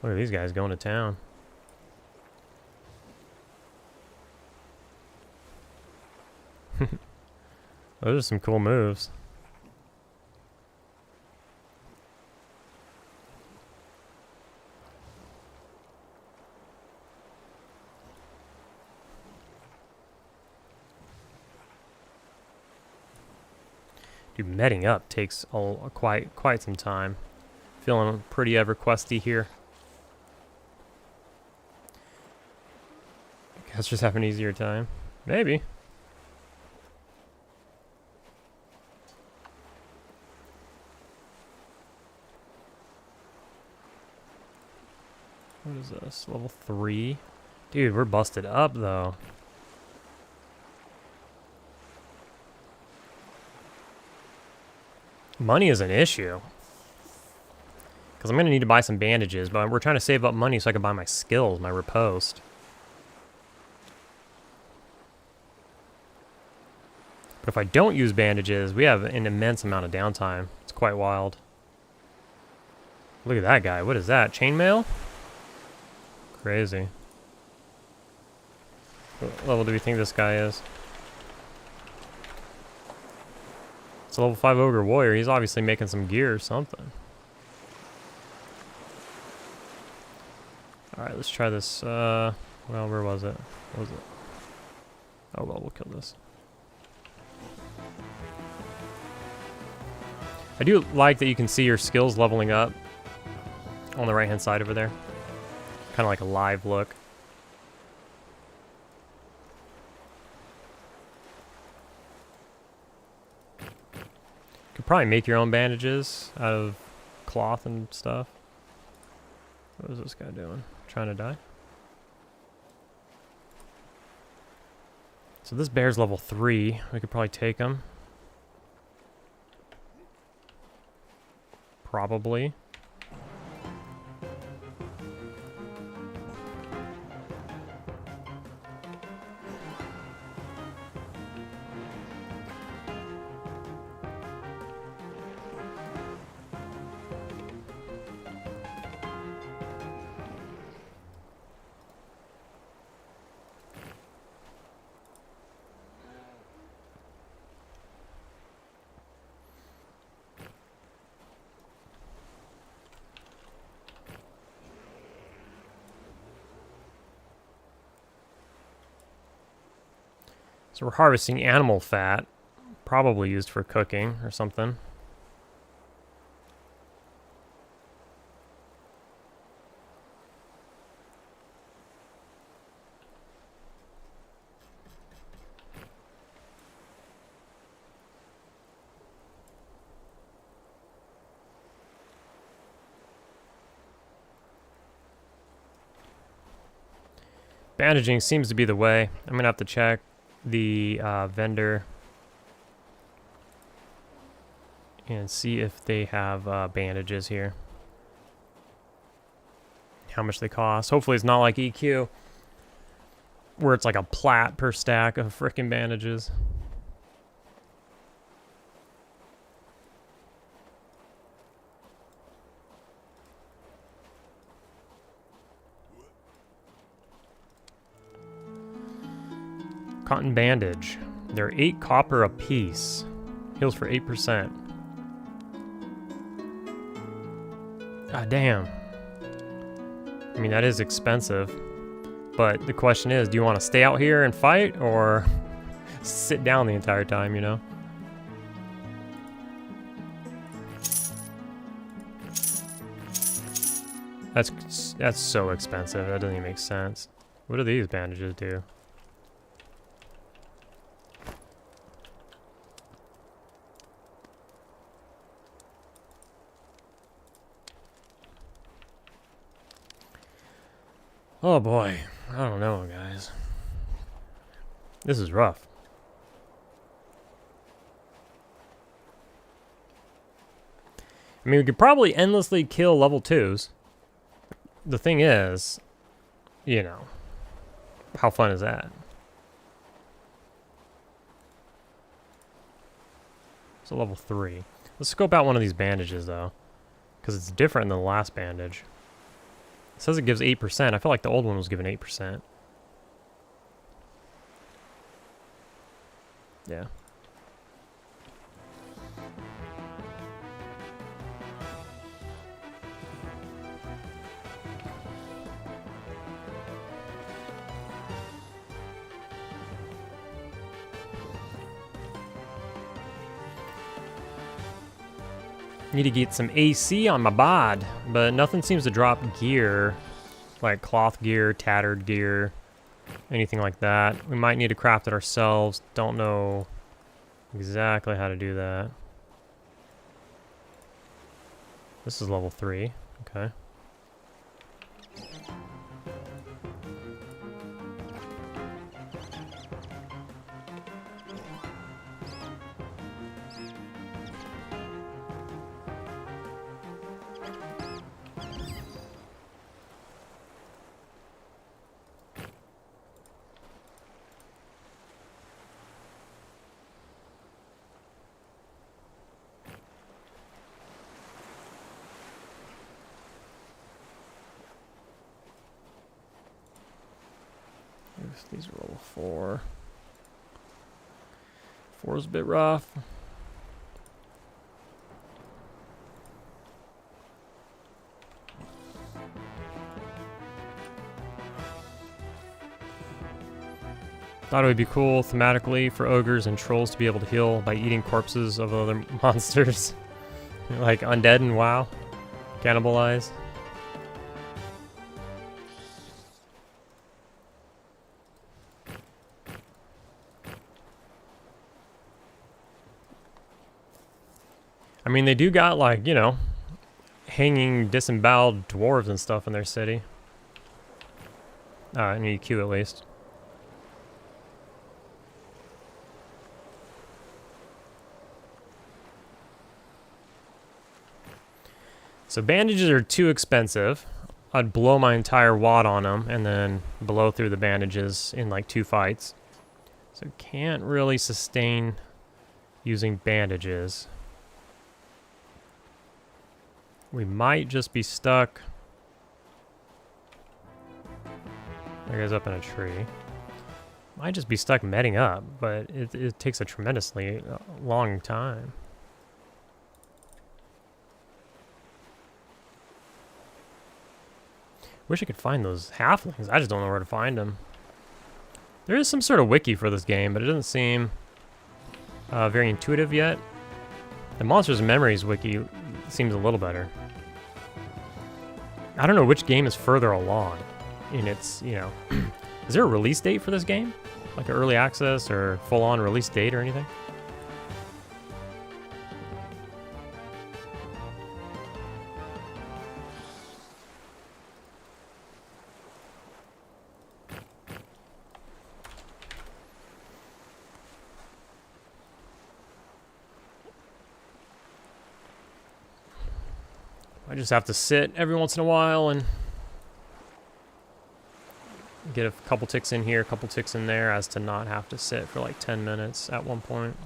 Look at these guys going to town. Those are some cool moves. Dude, meting up takes quite some time. Feeling pretty EverQuesty here. Guess just have an easier time. Maybe. What is this? Level 3? Dude, we're busted up though. Money is an issue. Because I'm going to need to buy some bandages, but we're trying to save up money so I can buy my skills, my riposte. But if I don't use bandages, we have an immense amount of downtime. It's quite wild. Look at that guy. What is that? Chainmail? Crazy. What level do we think this guy is? It's a level 5 ogre warrior. He's obviously making some gear or something. Alright, let's try this. Well, where was it? What was it? Oh, well, we'll kill this. I do like that you can see your skills leveling up on the right-hand side over there. Kind of like a live look. Could probably make your own bandages out of cloth and stuff. What is this guy doing? Trying to die? So this bear's level 3. We could probably take him. Probably. So we're harvesting animal fat, probably used for cooking or something. Bandaging seems to be the way. I'm gonna have to check the vendor and see if they have bandages here. How much they cost. Hopefully it's not like EQ, where it's like a plat per stack of frickin' bandages. Cotton bandage. They're 8 copper a piece. Heals for 8%. God damn. I mean, that is expensive. But the question is, do you want to stay out here and fight or sit down the entire time, you know? That's so expensive. That doesn't even make sense. What do these bandages do? Oh boy, I don't know, guys. This is rough. I mean, we could probably endlessly kill level 2s. The thing is, you know, how fun is that? So level 3. Let's scope out one of these bandages, though, because it's different than the last bandage. It says it gives 8%. I feel like the old one was given 8%. Yeah. Need to get some AC on my bod, but nothing seems to drop gear, like cloth gear, tattered gear, anything like that. We might need to craft it ourselves. Don't know exactly how to do that. This is level 3. Okay. These are level 4. 4 is a bit rough. Thought it would be cool thematically for ogres and trolls to be able to heal by eating corpses of other monsters. Like undead and WoW. Cannibalize. I mean, they do got, like, you know, hanging disemboweled dwarves and stuff in their city. In EQ at least. So bandages are too expensive. I'd blow my entire wad on them and then blow through the bandages in like 2 fights. So can't really sustain using bandages. We might just be stuck. That guy's up in a tree. Might just be stuck medding up, but it takes a tremendously long time. Wish I could find those halflings. I just don't know where to find them. There is some sort of wiki for this game, but it doesn't seem very intuitive yet. The Monsters and Memories wiki seems a little better. I don't know which game is further along in its, you know... Is there a release date for this game? Like an early access or full-on release date or anything? I just have to sit every once in a while and get a couple ticks in here, a couple ticks in there, as to not have to sit for like 10 minutes at one point.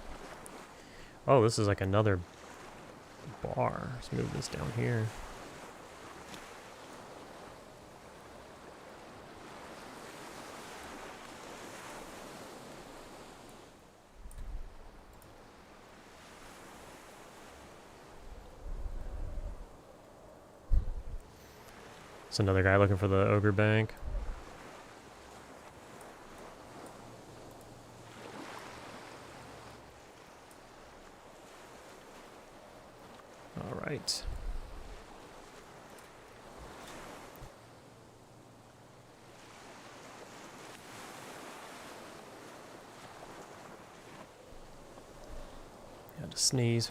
Oh, this is like another bar. Let's move this down here. It's another guy looking for the ogre bank. All right. Had to sneeze.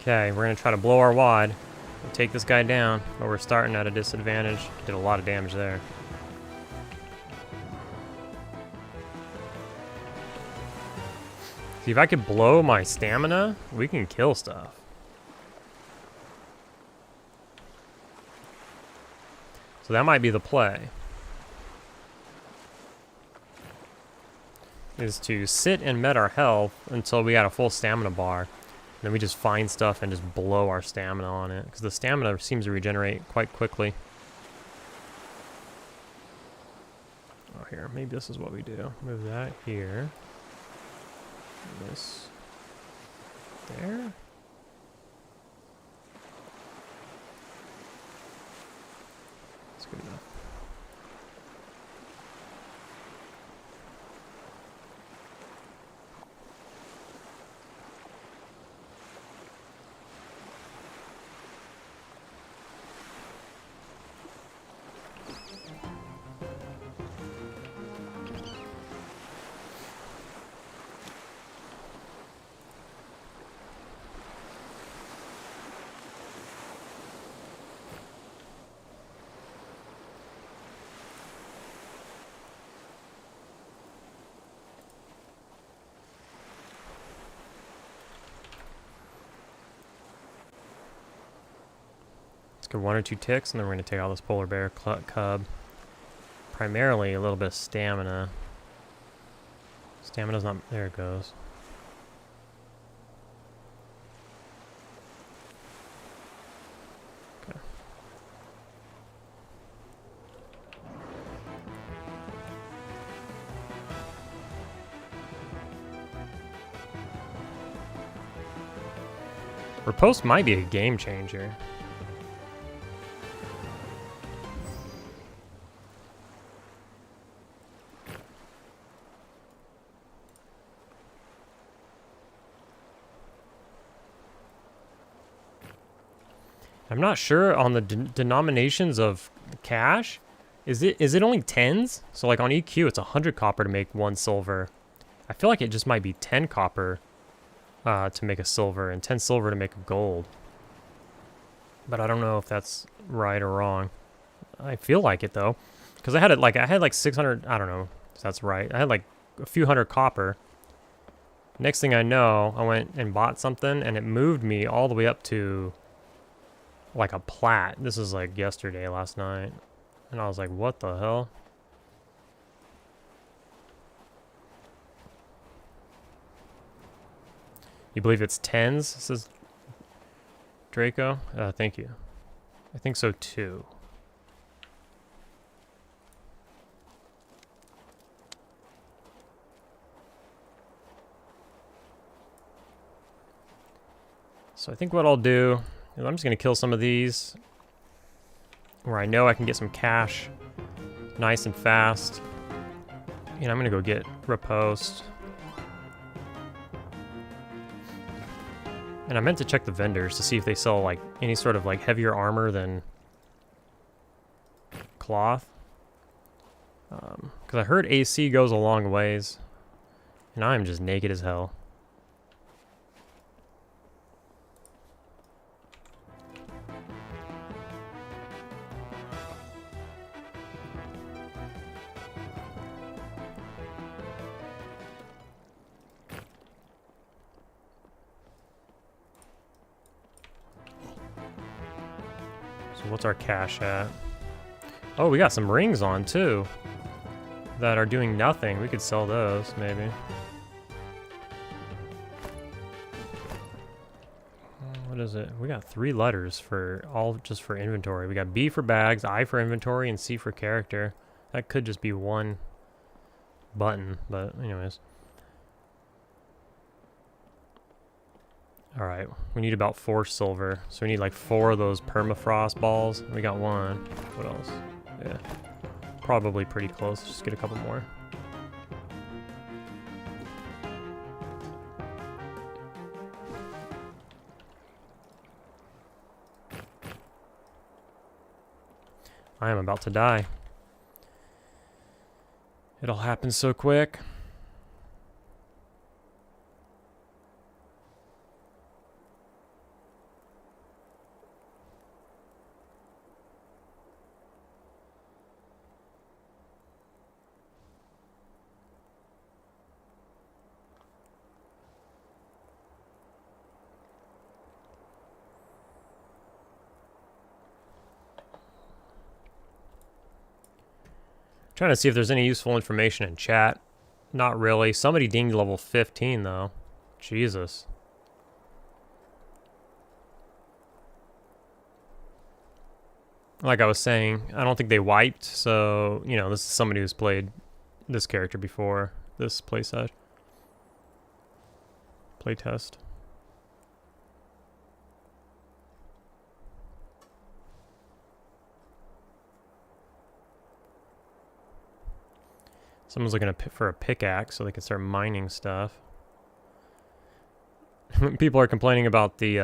Okay, we're gonna try to blow our wad. Take this guy down, but we're starting at a disadvantage. Did a lot of damage there. See, if I could blow my stamina, we can kill stuff. So that might be the play. Is to sit and med our health until we got a full stamina bar. Then we just find stuff and just blow our stamina on it, because the stamina seems to regenerate quite quickly. Oh, here, maybe this is what we do. Move that here. This there. That's good enough. Let's get 1 or 2 ticks, and then we're going to take out this polar bear cub. Primarily a little bit of stamina. Stamina's not... There it goes. Okay. Riposte might be a game changer. I'm not sure on the denominations of cash. Is it only 10s? So like on EQ, it's 100 copper to make 1 silver. I feel like it just might be 10 copper to make a silver and 10 silver to make a gold. But I don't know if that's right or wrong. I feel like it though, because I had like 600. I don't know if that's right. I had like a few hundred copper. Next thing I know, I went and bought something, and it moved me all the way up to like a plat. This is like yesterday, last night. And I was like, what the hell? You believe it's 10s, says Draco? Thank you. I think so too. So I think what I'll do is I'm just going to kill some of these where I know I can get some cash nice and fast. And I'm going to go get riposte. And I meant to check the vendors to see if they sell like any sort of like heavier armor than cloth. Because I heard AC goes a long ways. And I'm just naked as hell. So what's our cash at? Oh, we got some rings on too that are doing nothing. We could sell those maybe. What is it? We got 3 letters for all just for inventory. We got B for bags, I for inventory, and C for character. That could just be one button, but anyways. Alright, we need about 4 silver. So we need like 4 of those permafrost balls. We got 1. What else? Yeah. Probably pretty close. Just get a couple more. I am about to die. It all happens so quick. Trying to see if there's any useful information in chat. Not really. Somebody dinged level 15 though. Jesus. Like I was saying, I don't think they wiped, so, you know, this is somebody who's played this character before this playtest. Someone's looking for a pickaxe so they can start mining stuff. People are complaining about the,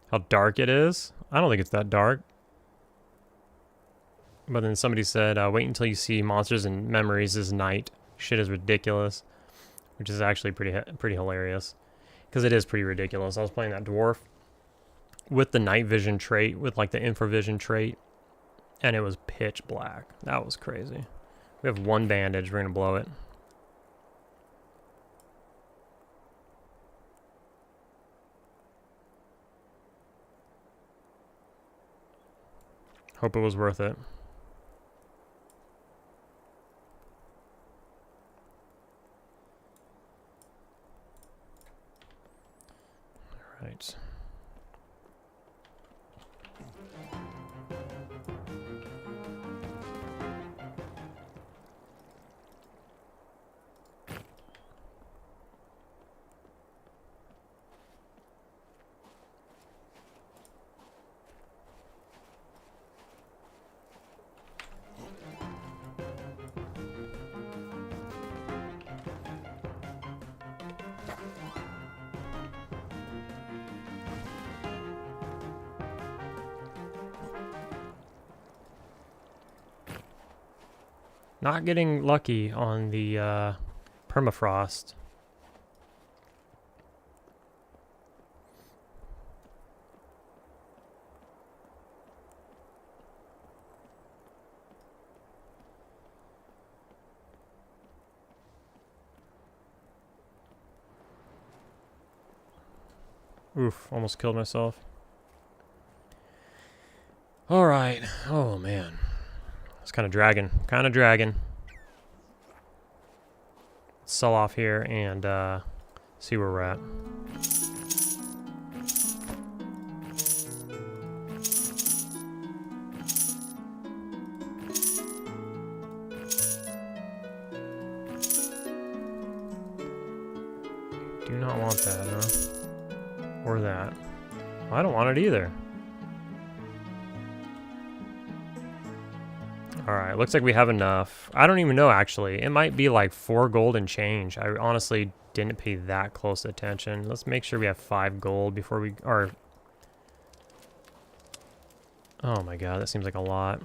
how dark it is. I don't think it's that dark. But then somebody said, wait until you see monsters and memories is night. Shit is ridiculous. Which is actually pretty hilarious. Because it is pretty ridiculous. I was playing that dwarf with the night vision trait, with like the infravision trait. And it was pitch black. That was crazy. We have 1 bandage. We're going to blow it. Hope it was worth it. All right. Not getting lucky on the permafrost. Oof, almost killed myself. Alright. Oh, man. It's kind of dragging. Sell off here and see where we're at. Do not want that, huh? Or that. I don't want it either. Alright, looks like we have enough. I don't even know, actually. It might be like 4 gold and change. I honestly didn't pay that close attention. Let's make sure we have 5 gold before we... Or... Oh my god, that seems like a lot.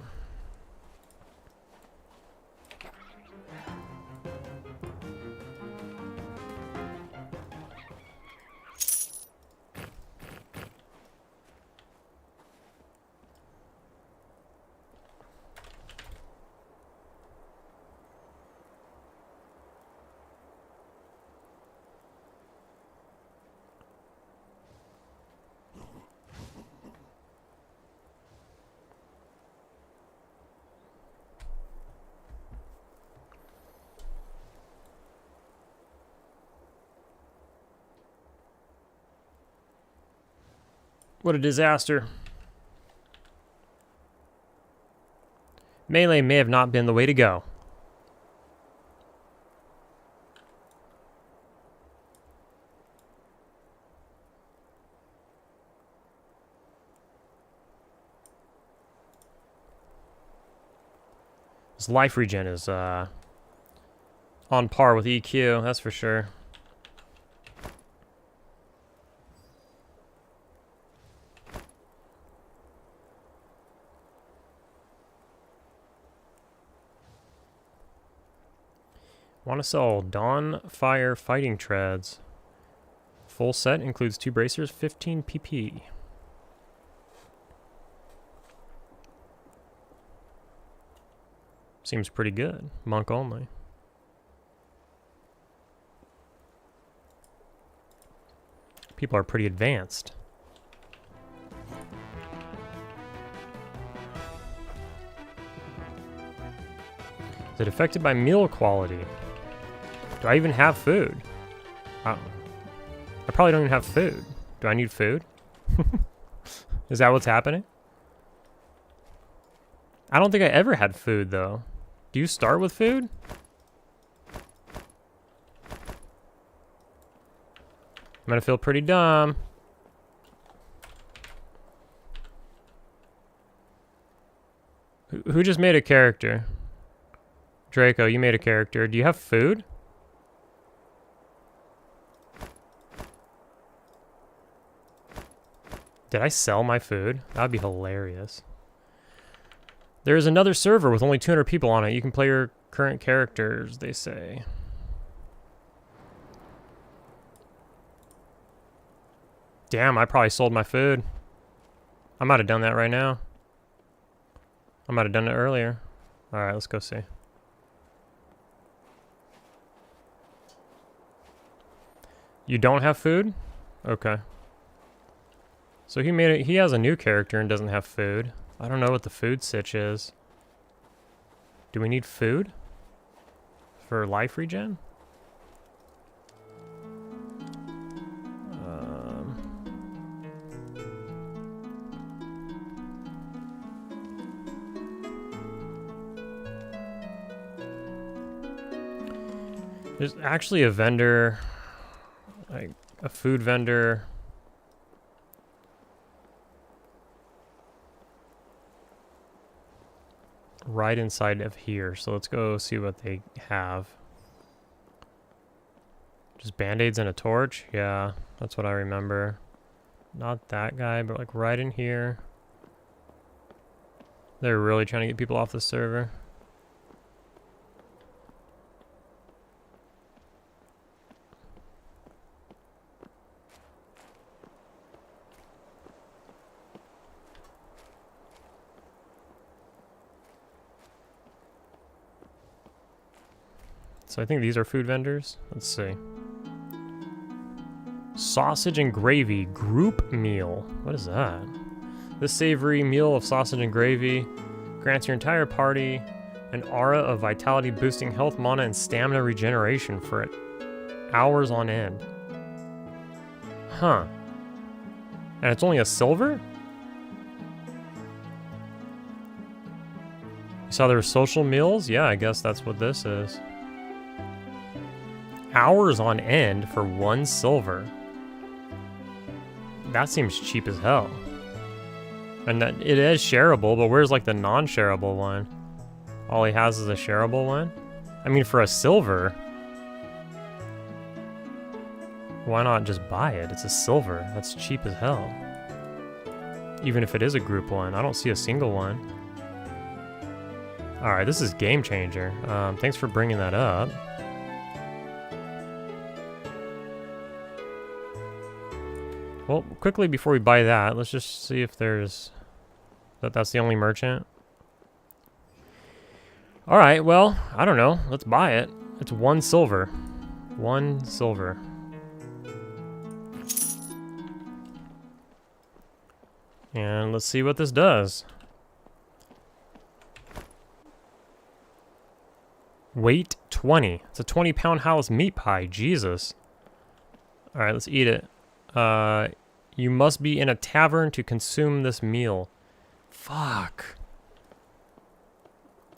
What a disaster. Melee may have not been the way to go. This life regen is on par with EQ, that's for sure. Want to sell Dawn Fire Fighting Treads. Full set includes 2 bracers, 15 PP. Seems pretty good. Monk only. People are pretty advanced. Is it affected by meal quality? Do I even have food? I probably don't even have food. Do I need food? Is that what's happening? I don't think I ever had food, though. Do you start with food? I'm gonna feel pretty dumb. Who just made a character? Draco, you made a character. Do you have food? Did I sell my food? That would be hilarious. There is another server with only 200 people on it. You can play your current characters, they say. Damn, I probably sold my food. I might have done that right now. I might have done it earlier. Alright, let's go see. You don't have food? Okay. So he has a new character and doesn't have food. I don't know what the food sitch is. Do we need food? For life regen? There's actually a vendor, like a food vendor. Right inside of here, so let's go see what they have. Just band-aids and a torch? Yeah, that's what I remember. Not that guy, but like right in here. They're really trying to get people off the server. So I think these are food vendors. Let's see. Sausage and gravy group meal. What is that? This savory meal of sausage and gravy grants your entire party an aura of vitality, boosting health, mana, and stamina regeneration for hours on end. Huh. And it's only a silver? You saw there were social meals? Yeah, I guess that's what this is. Hours on end for 1 silver. That seems cheap as hell. And that, it is shareable, but where's like the non-shareable one? All he has is a shareable one? I mean, for a silver, why not just buy it? It's a silver. That's cheap as hell. Even if it is a group one. I don't see a single one. Alright, this is game changer. Thanks for bringing that up. Well, quickly before we buy that, let's just see if there's... That's the only merchant. Alright, well, I don't know. Let's buy it. It's 1 silver. 1 silver. And let's see what this does. Weight 20. It's a 20-pound house meat pie. Jesus. Alright, let's eat it. You must be in a tavern to consume this meal. Fuck.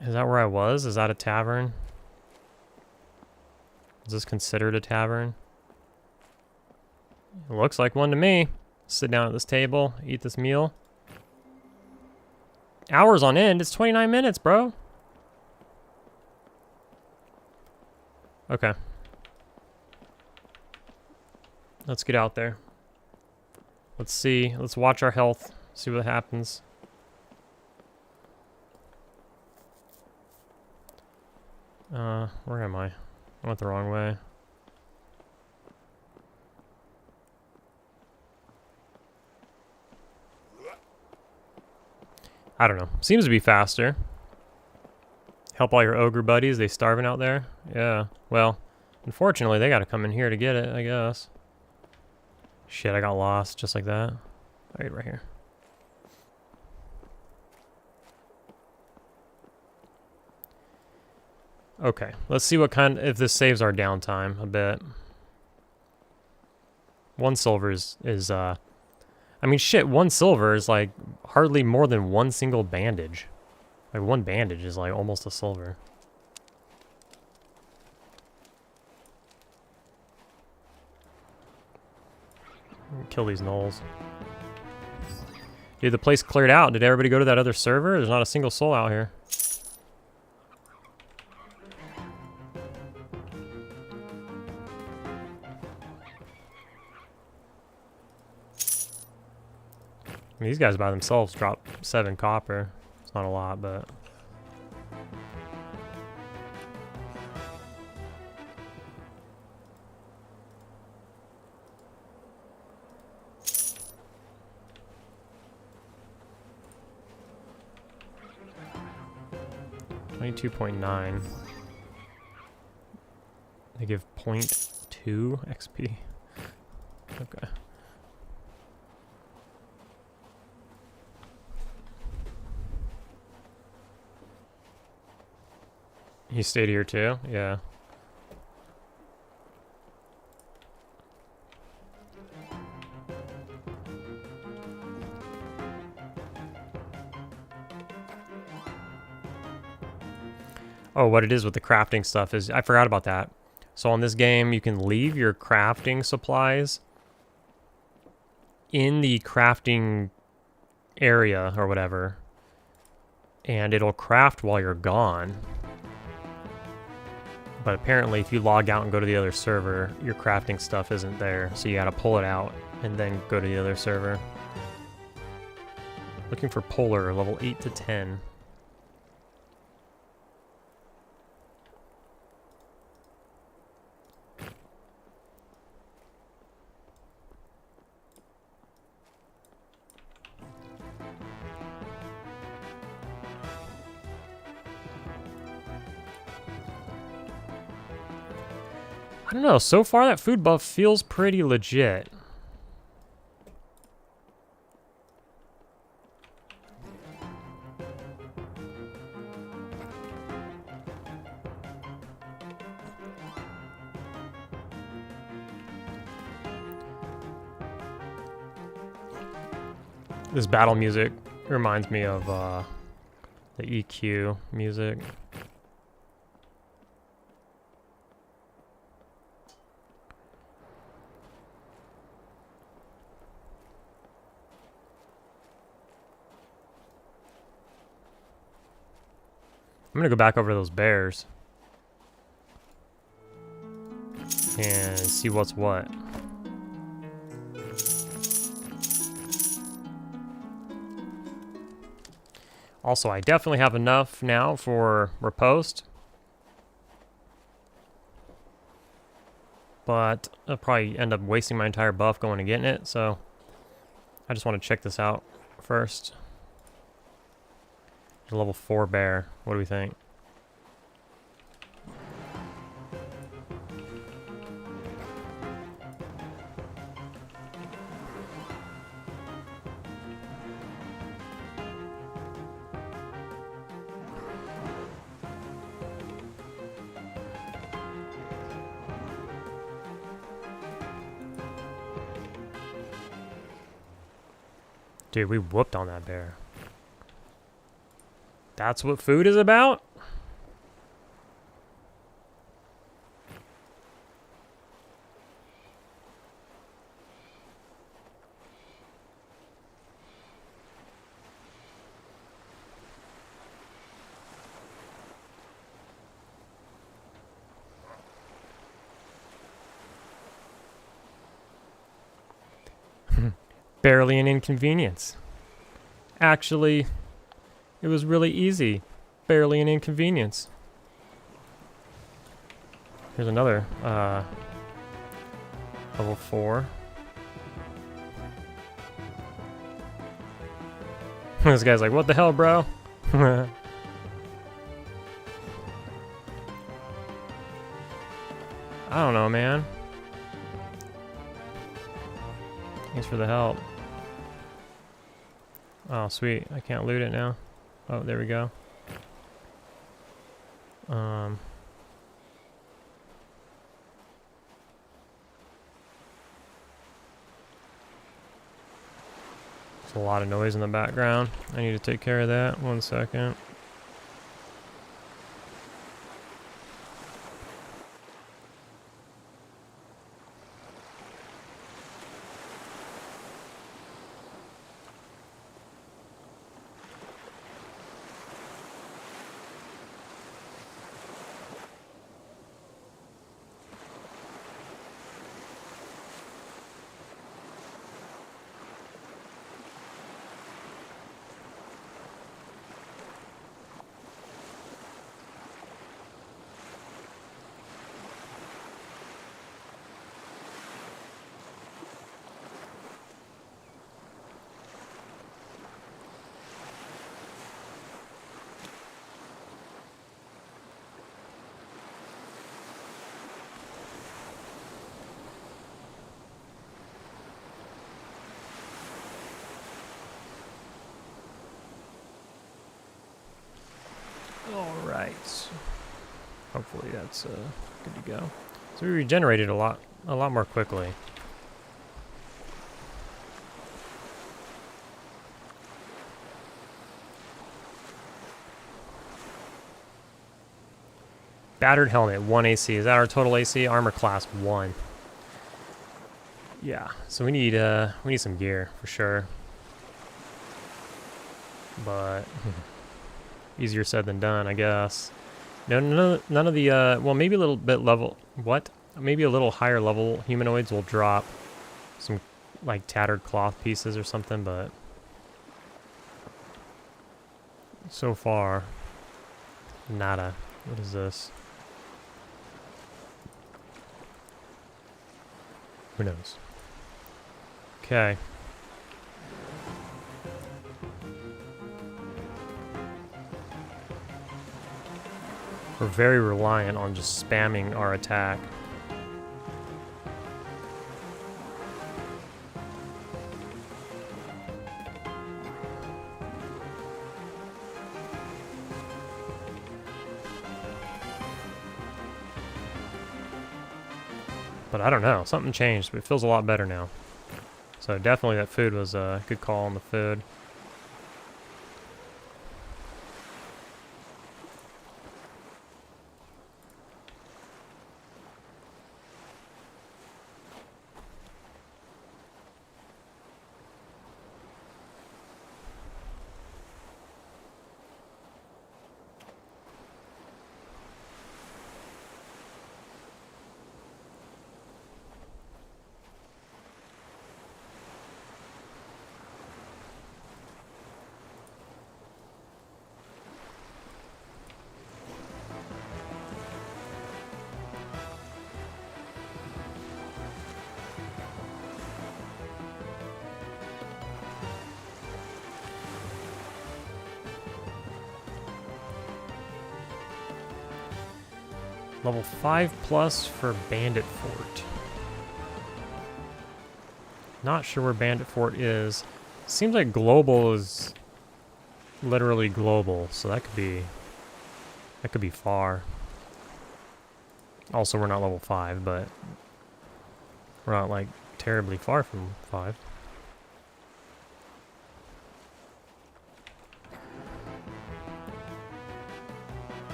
Is that where I was? Is that a tavern? Is this considered a tavern? It looks like one to me. Sit down at this table, eat this meal. Hours on end? It's 29 minutes, bro. Okay. Let's get out there. Let's see. Let's watch our health. See what happens. Where am I? I went the wrong way. I don't know. Seems to be faster. Help all your ogre buddies. They starving out there? Yeah. Well, unfortunately, they gotta come in here to get it, I guess. Shit, I got lost just like that. Alright, right here. Okay, let's see what kind, if this saves our downtime a bit. 1 silver is I mean, shit, 1 silver is like hardly more than 1 single bandage. Like 1 bandage is like almost a silver. Kill these gnolls. Dude, the place cleared out. Did everybody go to that other server? There's not a single soul out here. I mean, these guys by themselves drop 7 copper. It's not a lot, but... $22.9. They give 0.2 XP. Okay. He stayed here too? Yeah. Oh, what it is with the crafting stuff is, I forgot about that. So on this game, you can leave your crafting supplies in the crafting area or whatever, and it'll craft while you're gone. But apparently if you log out and go to the other server, your crafting stuff isn't there, so you gotta pull it out and then go to the other server. Looking for Polar, level 8 to 10. I don't know, so far that food buff feels pretty legit. This battle music reminds me of the EQ music. I'm gonna go back over to those bears and see what's what. Also, I definitely have enough now for riposte, but I'll probably end up wasting my entire buff going and getting it, so I just want to check this out first. There's a level 4 bear. What do we think? Dude, we whooped on that bear. That's what food is about? Barely an inconvenience. Actually, it was really easy. Barely an inconvenience. Here's another level 4. This guy's like, what the hell, bro? I don't know, man. Thanks for the help. Oh, sweet. I can't loot it now. Oh, there we go. There's a lot of noise in the background. I need to take care of that. 1 second. Alright. Hopefully that's good to go. So we regenerated a lot more quickly. Battered helmet, 1 AC. Is that our total AC? Armor class 1. Yeah, so we need some gear for sure. But easier said than done, I guess. None of the well, maybe a little bit level. What? Maybe a little higher level humanoids will drop some like tattered cloth pieces or something, but so far, nada. What is this? Who knows? Okay. We're very reliant on just spamming our attack. But I don't know, something changed, but it feels a lot better now. So definitely that food was a good call on the food. Level 5+ for Bandit Fort. Not sure where Bandit Fort is. Seems like global is literally global, so that could be far. Also, we're not level 5, but we're not like terribly far from 5.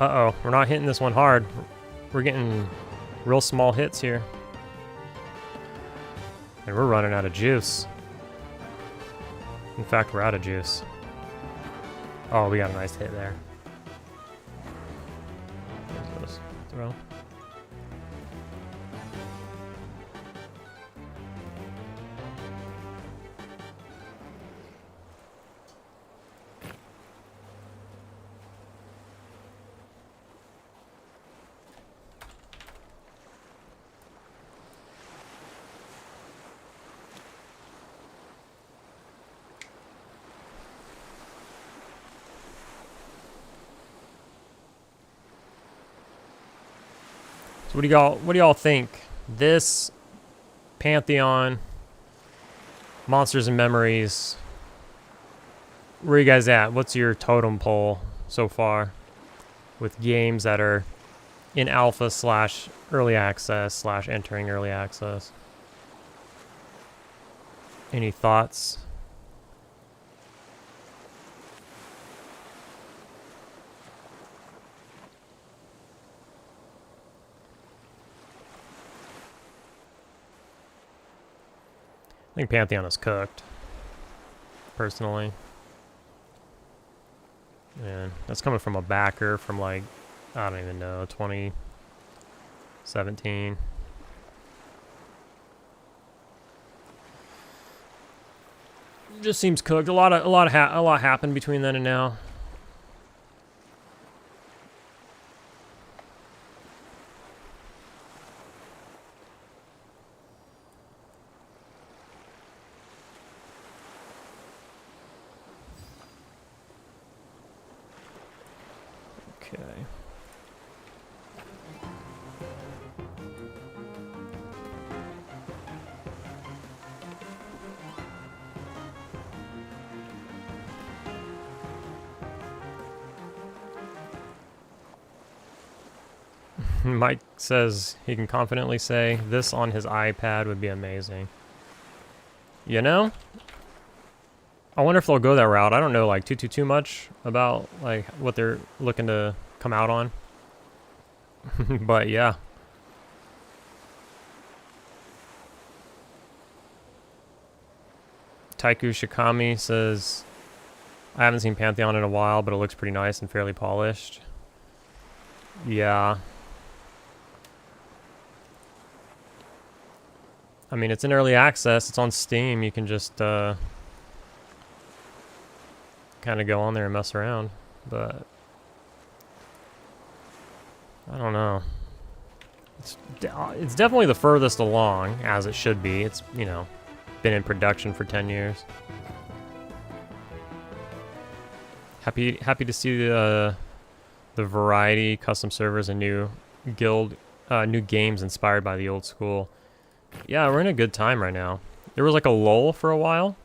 Uh-oh, we're not hitting this one hard. We're getting real small hits here. And we're running out of juice. In fact, we're out of juice. Oh, we got a nice hit there. There's this throw. So what do y'all think? This Pantheon, Monsters and Memories. Where are you guys at? What's your totem pole so far with games that are in alpha / early access / entering early access? Any thoughts? I think Pantheon is cooked, personally. And that's coming from a backer from like, I don't even know, 2017. Just seems cooked. A lot happened between then and now. Okay. Mike says he can confidently say this on his iPad would be amazing. You know? I wonder if they'll go that route. I don't know like too much about like what they're looking to come out on. But yeah. Taiku Shikami says, I haven't seen Pantheon in a while, but it looks pretty nice and fairly polished. Yeah. I mean, it's in early access. It's on Steam. You can just kind of go on there and mess around. But I don't know. It's definitely the furthest along, as it should be. It's, you know, been in production for 10 years. Happy to see the variety, custom servers, and new games inspired by the old school. Yeah, we're in a good time right now. There was like a lull for a while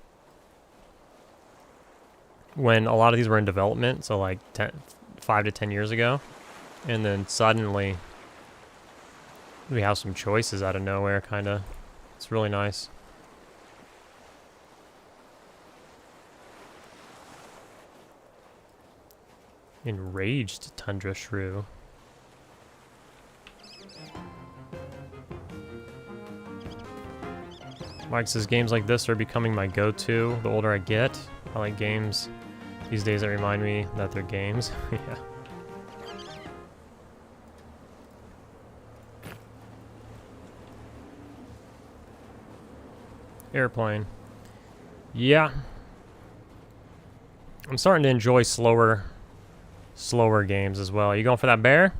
when a lot of these were in development, so like 5 to 10 years ago. And then suddenly we have some choices out of nowhere, kind of. It's really nice. Enraged Tundra Shrew. Mike says games like this are becoming my go-to the older I get. I like games these days that remind me that they're games. Yeah. Airplane. Yeah. I'm starting to enjoy slower games as well. You going for that bear?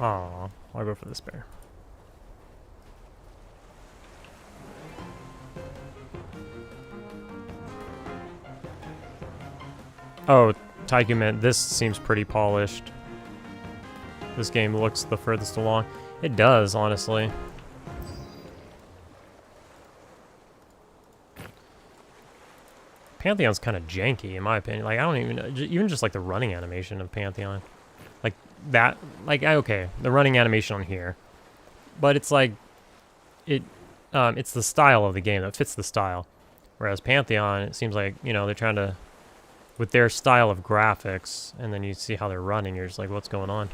Aw, I'll go for this bear. Oh, Taiku meant this seems pretty polished. This game looks the furthest along. It does, honestly. Pantheon's kind of janky, in my opinion. Like, I don't even know. Even just, like, the running animation of Pantheon. Like, that. Like, okay, the running animation on here. But it's, like, it's the style of the game that fits the style. Whereas Pantheon, it seems like, you know, they're trying to with their style of graphics, and then you see how they're running, you're just like, what's going on?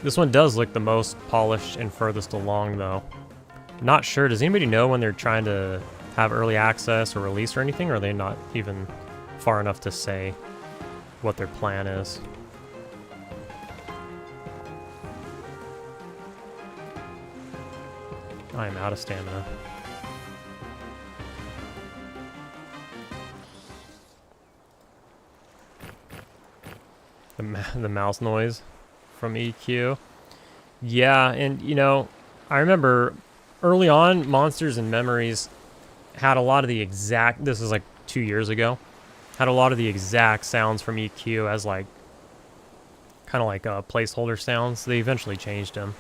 This one does look the most polished and furthest along, though. Not sure, does anybody know when they're trying to have early access or release or anything, or are they not even far enough to say what their plan is? I am out of stamina. The mouse noise from EQ. Yeah, and you know, I remember early on, Monsters and Memories had a lot of the exact, this is like 2 years ago, had a lot of the exact sounds from EQ as like, kind of like placeholder sounds. They eventually changed them.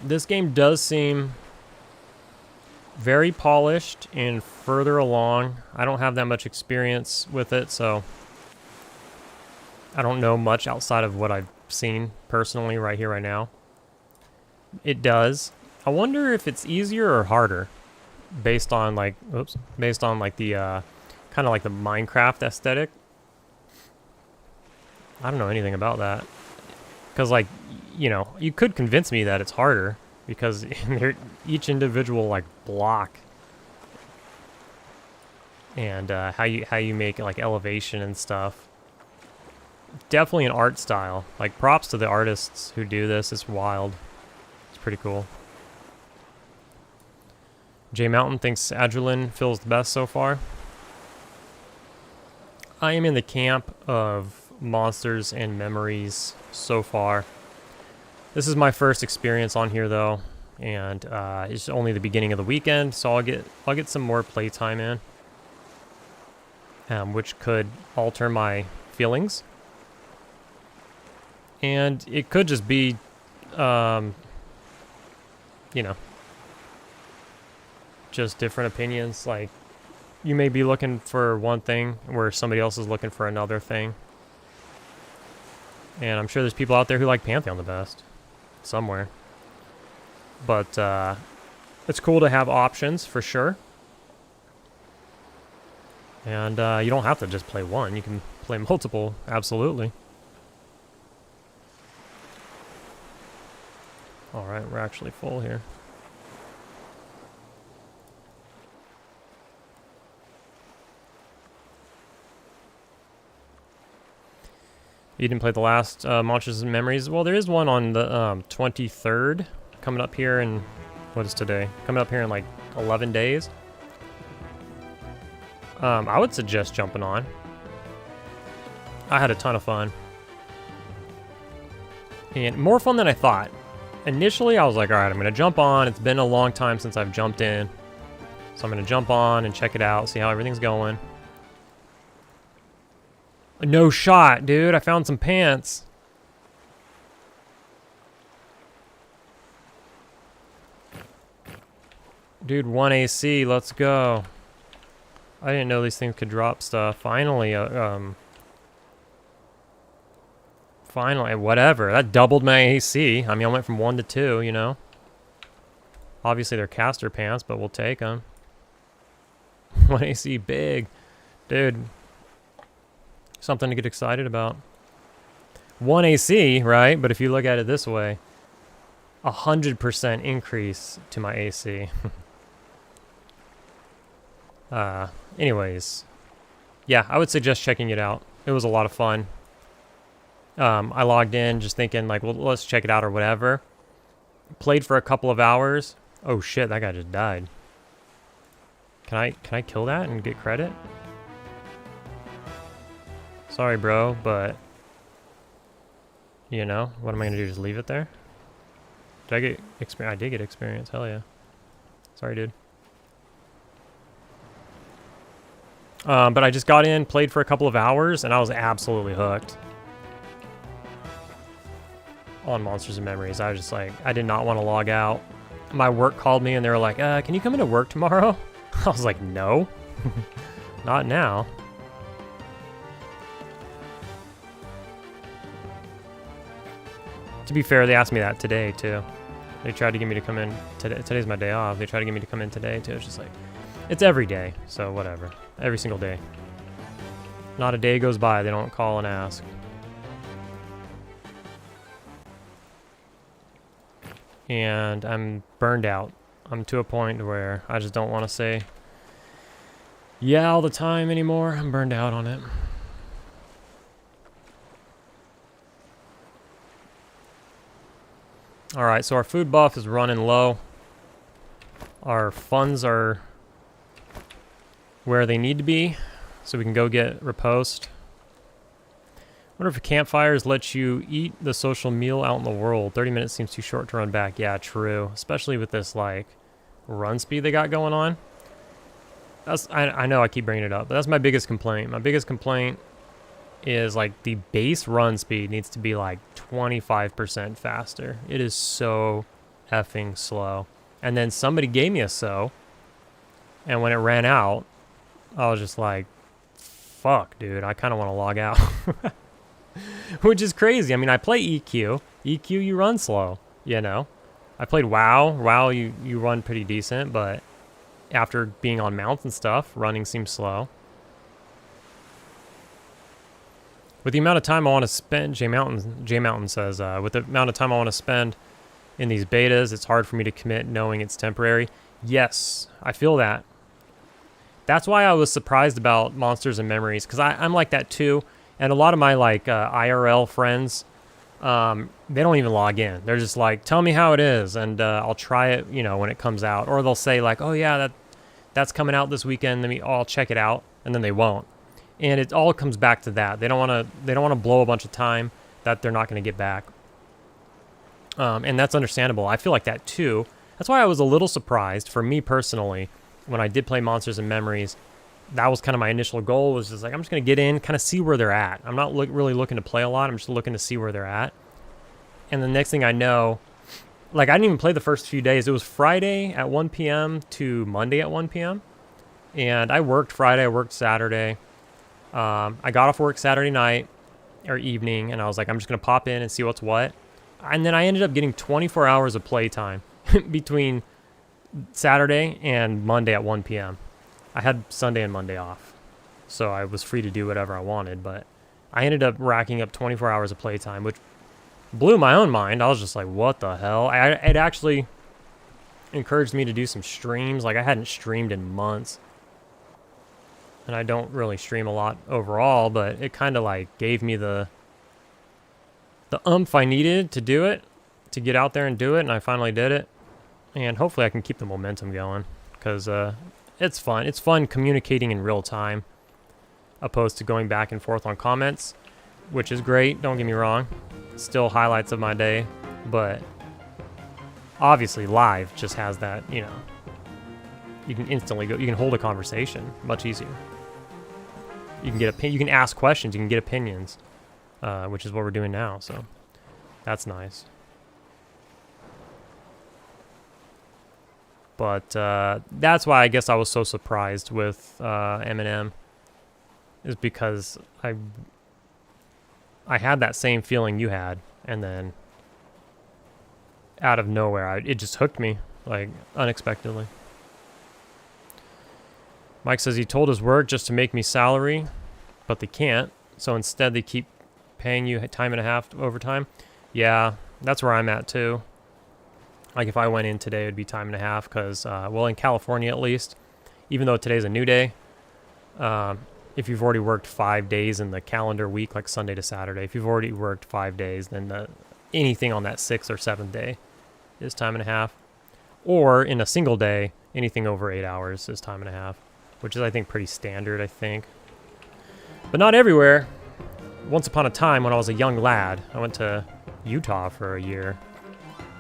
This game does seem very polished and further along. I don't have that much experience with it, so I don't know much outside of what I've seen personally right here, right now. It does. I wonder if it's easier or harder based on like, based on like the kind of like the Minecraft aesthetic. I don't know anything about that. Because like, you know, you could convince me that it's harder because each individual like block and how you make like elevation and stuff. Definitely an art style. Like props to the artists who do this. It's wild. It's pretty cool. J Mountain thinks Adrullan feels the best so far. I am in the camp of Monsters and Memories so far. This is my first experience on here though, and it's only the beginning of the weekend, so I'll get some more playtime in, which could alter my feelings. And it could just be, you know, just different opinions. Like, you may be looking for one thing where somebody else is looking for another thing. And I'm sure there's people out there who like Pantheon the best. Somewhere. But it's cool to have options for sure. And you don't have to just play one. You can play multiple, absolutely. Alright, we're actually full here. You didn't play the last Monsters and Memories? Well, there is one on the 23rd coming up here in, what is today? Coming up here in like 11 days. I would suggest jumping on. I had a ton of fun. And more fun than I thought. Initially, I was like, alright, I'm going to jump on. It's been a long time since I've jumped in. So I'm going to jump on and check it out, see how everything's going. No shot, dude. I found some pants. Dude, 1 AC. Let's go. I didn't know these things could drop stuff. Finally, finally, whatever. That doubled my AC. I mean, I went from 1 to 2, you know. Obviously, they're caster pants, but we'll take them. 1 AC, big. Dude. Something to get excited about. 1 AC, right? But if you look at it this way, 100% increase to my AC. Anyways, yeah, I would suggest checking it out. It was a lot of fun. I logged in just thinking like, well, let's check it out or whatever. Played for a couple of hours. Oh shit, that guy just died. Can I kill that and get credit? Sorry, bro, but you know, what am I gonna do? Just leave it there? Did I get experience? I did get experience. Hell yeah. Sorry, dude. But I just got in, played for a couple of hours, and I was absolutely hooked on Monsters and Memories. I was just like, I did not want to log out. My work called me, and they were like, can you come into work tomorrow? I was like, no, not now. To be fair, they asked me that today, too. They tried to get me to come in today. Today's my day off. They tried to get me to come in today, too. It's just like, it's every day, so whatever. Every single day. Not a day goes by they don't call and ask. And I'm burned out. I'm to a point where I just don't want to say yeah all the time anymore. I'm burned out on it. Alright, so our food buff is running low. Our funds are where they need to be, so we can go get riposte. Wonder if campfires let you eat the social meal out in the world. 30 minutes seems too short to run back. Yeah, true. Especially with this, like, run speed they got going on. I know I keep bringing it up, but that's my biggest complaint. My biggest complaint is, like, the base run speed needs to be, like, 25% faster. It is so effing slow. And then somebody gave me a so, and when it ran out, I was just like, fuck, dude, I kind of want to log out. Which is crazy. I mean, I play EQ. EQ, you run slow, you know? I played WoW. WoW, you run pretty decent, but after being on mounts and stuff, running seems slow. With the amount of time I want to spend, J Mountain says, with the amount of time I want to spend in these betas, it's hard for me to commit knowing it's temporary. Yes, I feel that. That's why I was surprised about Monsters and Memories, because I'm like that too. And a lot of my like IRL friends, they don't even log in. They're just like, tell me how it is, and I'll try it, you know, when it comes out. Or they'll say like, oh yeah, that's coming out this weekend. I'll check it out, and then they won't. And it all comes back to that. They don't want to blow a bunch of time that they're not going to get back. And that's understandable. I feel like that too. That's why I was a little surprised, for me personally, when I did play Monsters and Memories. That was kind of my initial goal, was just like, I'm just going to get in, kind of see where they're at. I'm not really looking to play a lot. I'm just looking to see where they're at. And the next thing I know, like, I didn't even play the first few days. It was Friday at 1 p.m. to Monday at 1 p.m. And I worked Friday, I worked Saturday. I got off work Saturday night or evening, and I was like, I'm just going to pop in and see what's what. And then I ended up getting 24 hours of playtime between Saturday and Monday at 1 p.m. I had Sunday and Monday off, so I was free to do whatever I wanted, but I ended up racking up 24 hours of playtime, which blew my own mind. I was just like, what the hell? It actually encouraged me to do some streams. Like, I hadn't streamed in months, and I don't really stream a lot overall, but it kind of like gave me the oomph I needed to do it, to get out there and do it, and I finally did it. And hopefully I can keep the momentum going, because it's fun. It's fun communicating in real time, opposed to going back and forth on comments, which is great, don't get me wrong. Still highlights of my day, but obviously live just has that, you know, you can instantly go, you can hold a conversation much easier. You can you can ask questions, you can get opinions, which is what we're doing now, so that's nice. But that's why I guess I was so surprised with Eminem, is because I had that same feeling you had, and then out of nowhere, it just hooked me, like, unexpectedly. Mike says he told his work just to make me salary, but they can't, so instead they keep paying you time and a half overtime. Yeah, that's where I'm at too. Like, if I went in today, it would be time and a half, because, well, in California at least, even though today's a new day, if you've already worked 5 days in the calendar week, like Sunday to Saturday, if you've already worked 5 days, then anything on that 6th or 7th day is time and a half. Or in a single day, anything over 8 hours is time and a half, which is, I think, pretty standard, I think. But not everywhere. Once upon a time, when I was a young lad, I went to Utah for a year,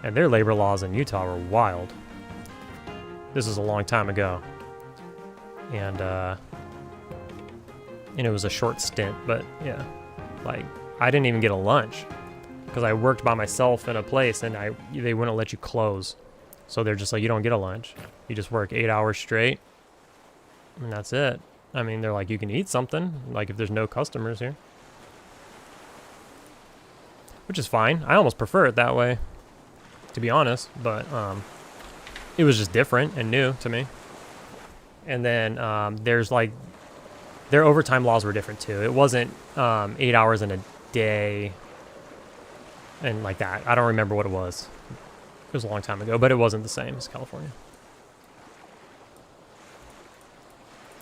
and their labor laws in Utah were wild. This is a long time ago. And it was a short stint, but yeah. Like, I didn't even get a lunch, because I worked by myself in a place, and they wouldn't let you close. So they're just like, you don't get a lunch. You just work 8 hours straight, and that's it. I mean, they're like, you can eat something, like if there's no customers here. which is fine. I almost prefer it that way, to be honest, but it was just different and new to me. And then there's like, their overtime laws were different too. It wasn't 8 hours in a day and like that. I don't remember what it was. It was a long time ago, but it wasn't the same as California.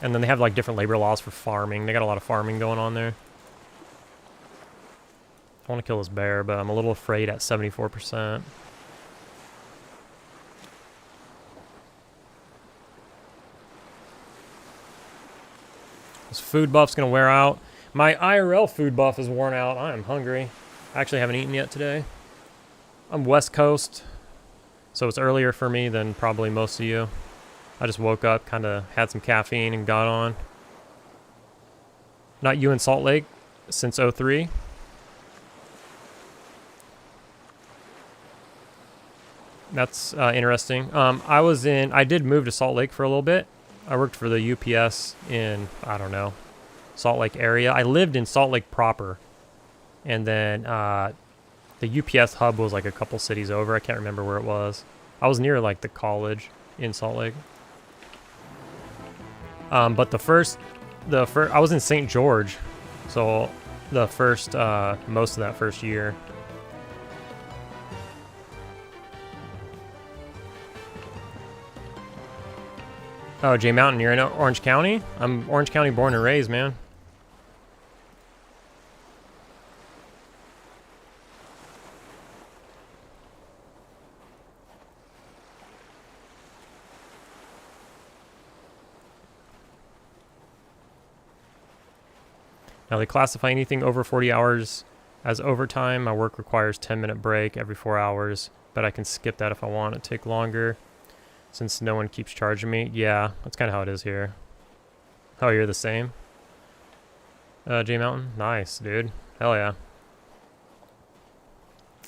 And then they have like different labor laws for farming. They got a lot of farming going on there. I want to kill this bear, but I'm a little afraid at 74%. This food buff's going to wear out. My IRL food buff is worn out. I am hungry. I actually haven't eaten yet today. I'm West Coast, so it's earlier for me than probably most of you. I just woke up, kind of had some caffeine and got on. Not you in Salt Lake since 03. That's interesting. I did move to Salt Lake for a little bit. I worked for the UPS in, I don't know, Salt Lake area. I lived in Salt Lake proper. And then the UPS hub was like a couple cities over. I can't remember where it was. I was near like the college in Salt Lake. But I was in St. George. So the first, most of that first year. Oh, Jay Mountain, you're in Orange County? I'm Orange County born and raised, man. Now they classify anything over 40 hours as overtime. My work requires 10-minute break every 4 hours, but I can skip that if I want. It take longer. Since no one keeps charging me. Yeah, that's kind of how it is here. Oh, you're the same? J Mountain? Nice, dude. Hell yeah.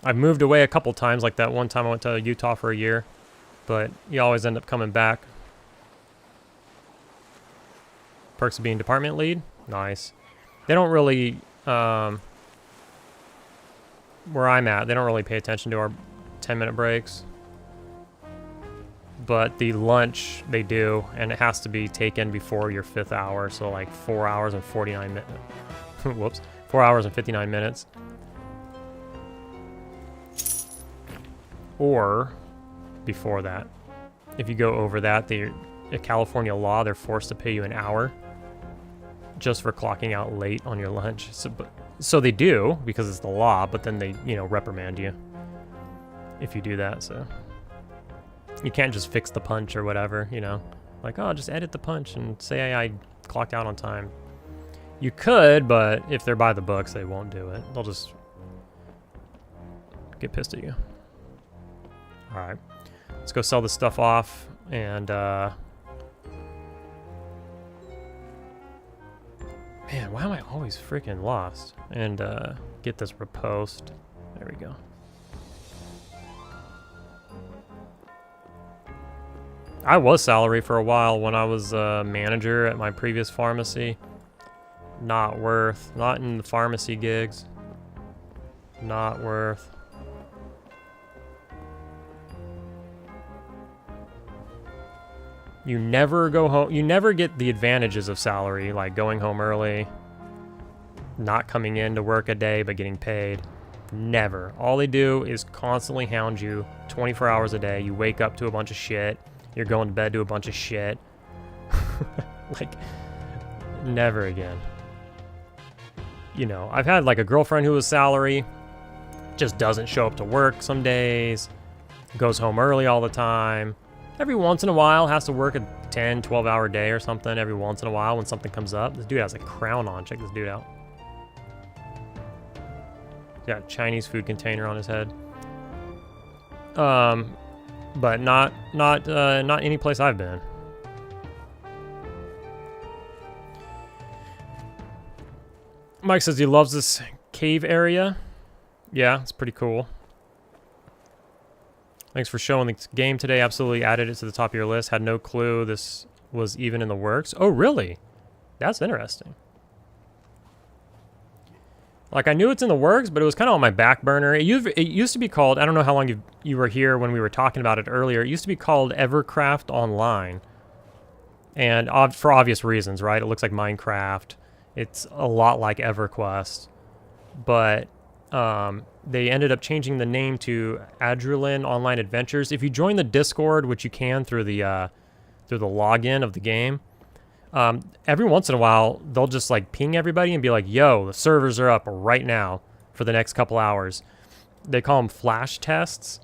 I've moved away a couple times, like that one time I went to Utah for a year. But you always end up coming back. Perks of being department lead? Nice. They don't really, where I'm at, they don't really pay attention to our 10-minute breaks. But the lunch they do, and it has to be taken before your 5th hour, so like 4 hours and 49 minutes. Whoops, 4 hours and 59 minutes. Or before that. If you go over that, a California law, they're forced to pay you an hour just for clocking out late on your lunch. So they do, because it's the law, but then they, reprimand you if you do that, so. You can't just fix the punch or whatever, Like, oh, just edit the punch and say I clocked out on time. You could, but if they're by the books, they won't do it. They'll just get pissed at you. All right. Let's go sell this stuff off and, man, why am I always freaking lost? And get this repost. There we go. I was salary for a while when I was a manager at my previous pharmacy. Not in the pharmacy gigs. Not worth. You never go home. You never get the advantages of salary, like going home early, not coming in to work a day but getting paid. Never. All they do is constantly hound you 24 hours a day. You wake up to a bunch of shit. You're going to bed to a bunch of shit. Like, never again. I've had like a girlfriend who was salary, just doesn't show up to work some days, goes home early all the time. Every once in a while has to work a 10, 12-hour day or something every once in a while when something comes up. This dude has a crown on. Check this dude out. He's got a Chinese food container on his head. But not any place I've been. Mike says he loves this cave area. Yeah, it's pretty cool. Thanks for showing the game today. Absolutely added it to the top of your list. Had no clue this was even in the works. Oh, really? That's interesting. Like, I knew it's in the works, but it was kind of on my back burner. It used to be called, I don't know how long you were here when we were talking about it earlier. It used to be called Evercraft Online. And for obvious reasons, right? It looks like Minecraft. It's a lot like EverQuest. But they ended up changing the name to Adrullan Online Adventures. If you join the Discord, which you can through the login of the game, every once in a while, they'll just like ping everybody and be like, yo, the servers are up right now for the next couple hours. They call them flash tests.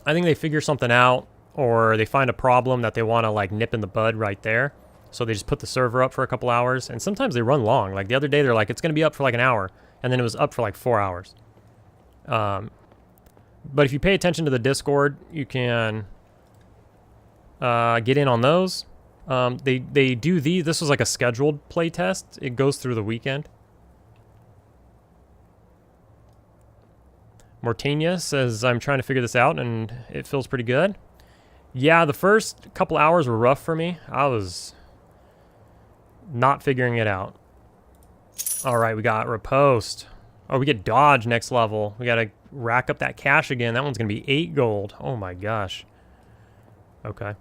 I think they figure something out, or they find a problem that they want to like nip in the bud right there. So they just put the server up for a couple hours, and sometimes they run long. Like the other day, they're like, it's going to be up for like an hour, and then it was up for like 4 hours. But if you pay attention to the Discord, you can get in on those. They do this was like a scheduled play test. It goes through the weekend. Mortania says, I'm trying to figure this out and it feels pretty good. Yeah, the first couple hours were rough for me. I was not figuring it out. All right, we got Riposte. Oh, we get Dodge next level. We got to rack up that cash again. That one's going to be 8 gold. Oh my gosh. Okay.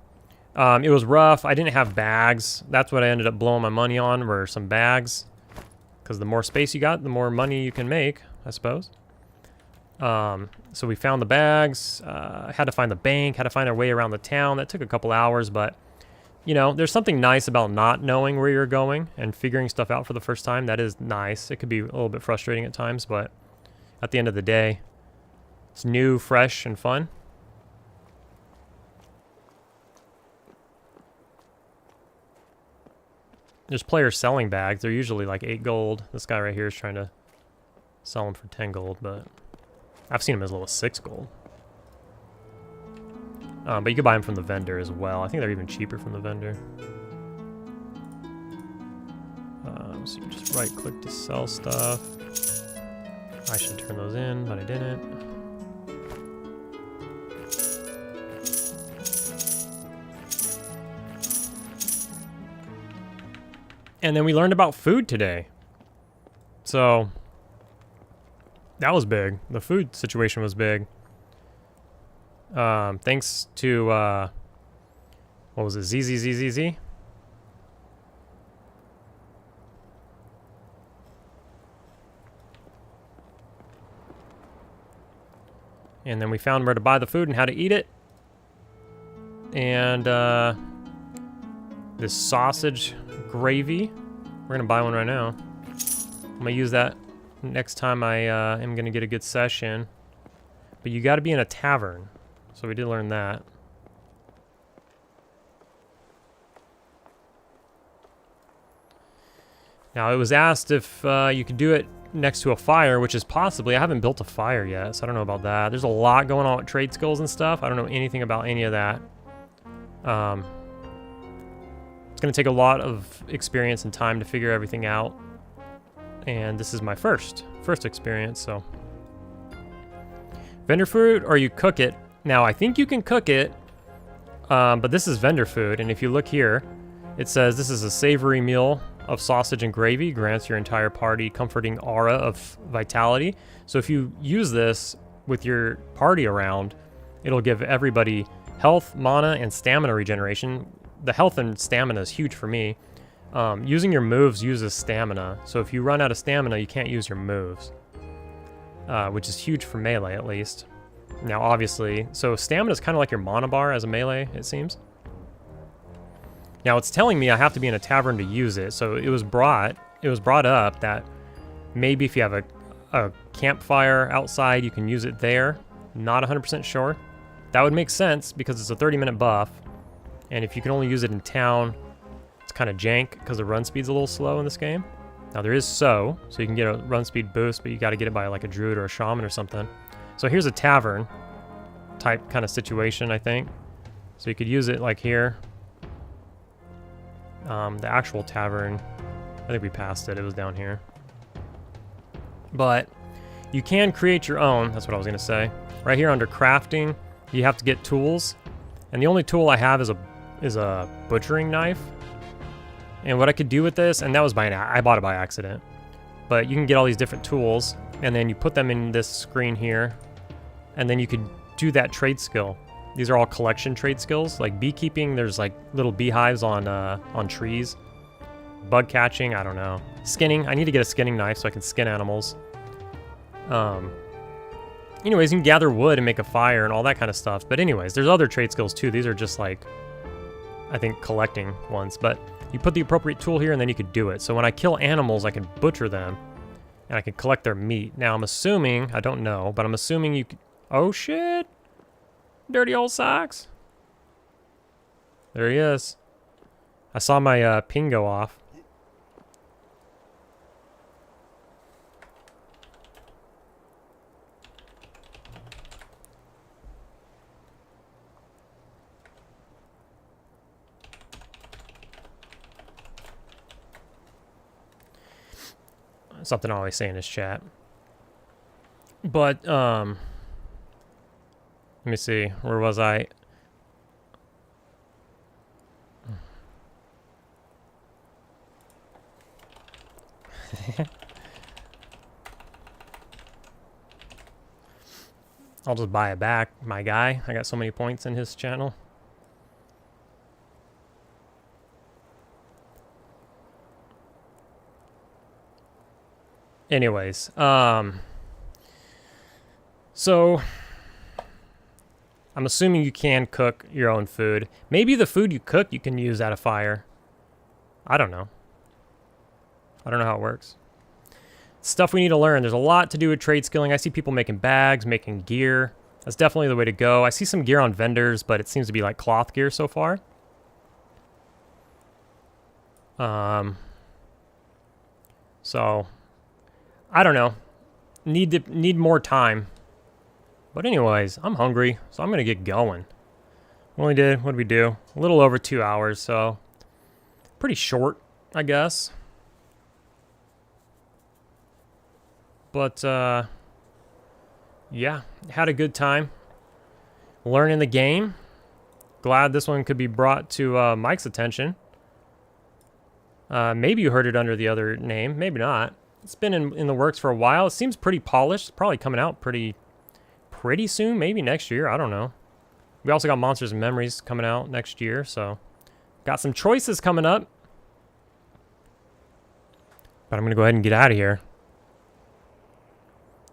It was rough. I didn't have bags. That's what I ended up blowing my money on, were some bags. Because the more space you got, the more money you can make, I suppose. So we found the bags. Had to find the bank. Had to find our way around the town. That took a couple hours, but, you know, there's something nice about not knowing where you're going and figuring stuff out for the first time. That is nice. It could be a little bit frustrating at times, but at the end of the day, it's new, fresh, and fun. There's players selling bags. They're usually like 8 gold. This guy right here is trying to sell them for 10 gold, but I've seen them as low as 6 gold. But you can buy them from the vendor as well. I think they're even cheaper from the vendor. So you just right click to sell stuff. I should turn those in, but I didn't. And then we learned about food today. So that was big. The food situation was big. Thanks to, what was it, ZZZZZ? And then we found where to buy the food and how to eat it. And this sausage gravy. We're gonna buy one right now. I'm gonna use that next time I am gonna get a good session. But you gotta be in a tavern. So we did learn that. Now it was asked if you could do it next to a fire, which is possibly. I haven't built a fire yet, so I don't know about that. There's a lot going on with trade skills and stuff. I don't know anything about any of that. It's going to take a lot of experience and time to figure everything out. And this is my first experience, so. Vendor food, or you cook it. Now, I think you can cook it, but this is vendor food. And if you look here, it says this is a savory meal of sausage and gravy, grants your entire party comforting aura of vitality. So if you use this with your party around, it'll give everybody health, mana, and stamina regeneration. The health and stamina is huge for me. Using your moves uses stamina. So if you run out of stamina, you can't use your moves, which is huge for melee at least. Now, obviously, so stamina is kind of like your mana bar as a melee, it seems. Now it's telling me I have to be in a tavern to use it. So it was brought up that maybe if you have a campfire outside, you can use it there. Not 100% sure. That would make sense because it's a 30-minute buff. And if you can only use it in town, it's kind of jank because the run speed's a little slow in this game. Now there is so you can get a run speed boost, but you got to get it by like a druid or a shaman or something. So here's a tavern type kind of situation, I think. So you could use it like here. The actual tavern, I think we passed it. It was down here. But you can create your own. That's what I was going to say. Right here under crafting, you have to get tools. And the only tool I have is a butchering knife. And what I could do with this, and that was I bought it by accident. but you can get all these different tools, and then you put them in this screen here, and then you could do that trade skill. These are all collection trade skills, like beekeeping. There's like little beehives on trees. Bug catching, I don't know. Skinning, I need to get a skinning knife so I can skin animals. Anyways, you can gather wood and make a fire and all that kind of stuff. But anyways, there's other trade skills too. These are just like, I think, collecting ones. But you put the appropriate tool here and then you could do it. So when I kill animals, I can butcher them and I can collect their meat. Now I'm assuming, I don't know, but I'm assuming you could, oh shit. Dirty old socks. There he is. I saw my ping go off. Something I always say in his chat. But, let me see. Where was I? I'll just buy it back, my guy. I got so many points in his channel. Anyways, so I'm assuming you can cook your own food. Maybe the food you cook you can use at a fire. I don't know. I don't know how it works. Stuff we need to learn. There's a lot to do with trade skilling. I see people making bags, making gear. That's definitely the way to go. I see some gear on vendors, but it seems to be like cloth gear so far. So I don't know. Need more time. But anyways, I'm hungry, so I'm gonna get going. What did we do? A little over 2 hours, so pretty short, I guess. But yeah, had a good time learning the game. Glad this one could be brought to Mike's attention. Maybe you heard it under the other name, maybe not. It's been in the works for a while. It seems pretty polished. It's probably coming out pretty soon, maybe next year. I don't know. We also got Monsters and Memories coming out next year, so got some choices coming up. But I'm gonna go ahead and get out of here.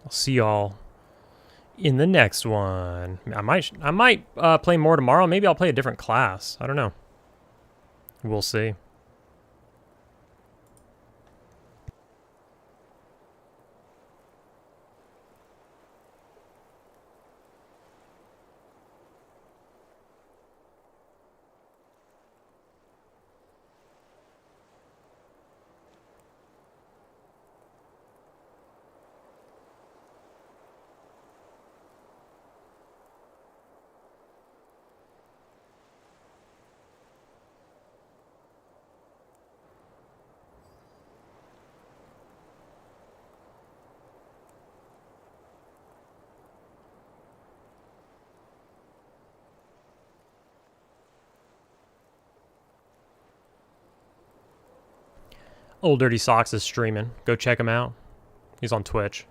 I'll see y'all in the next one. I might play more tomorrow. Maybe I'll play a different class. I don't know. We'll see. Old Dirty Socks is streaming. Go check him out. He's on Twitch.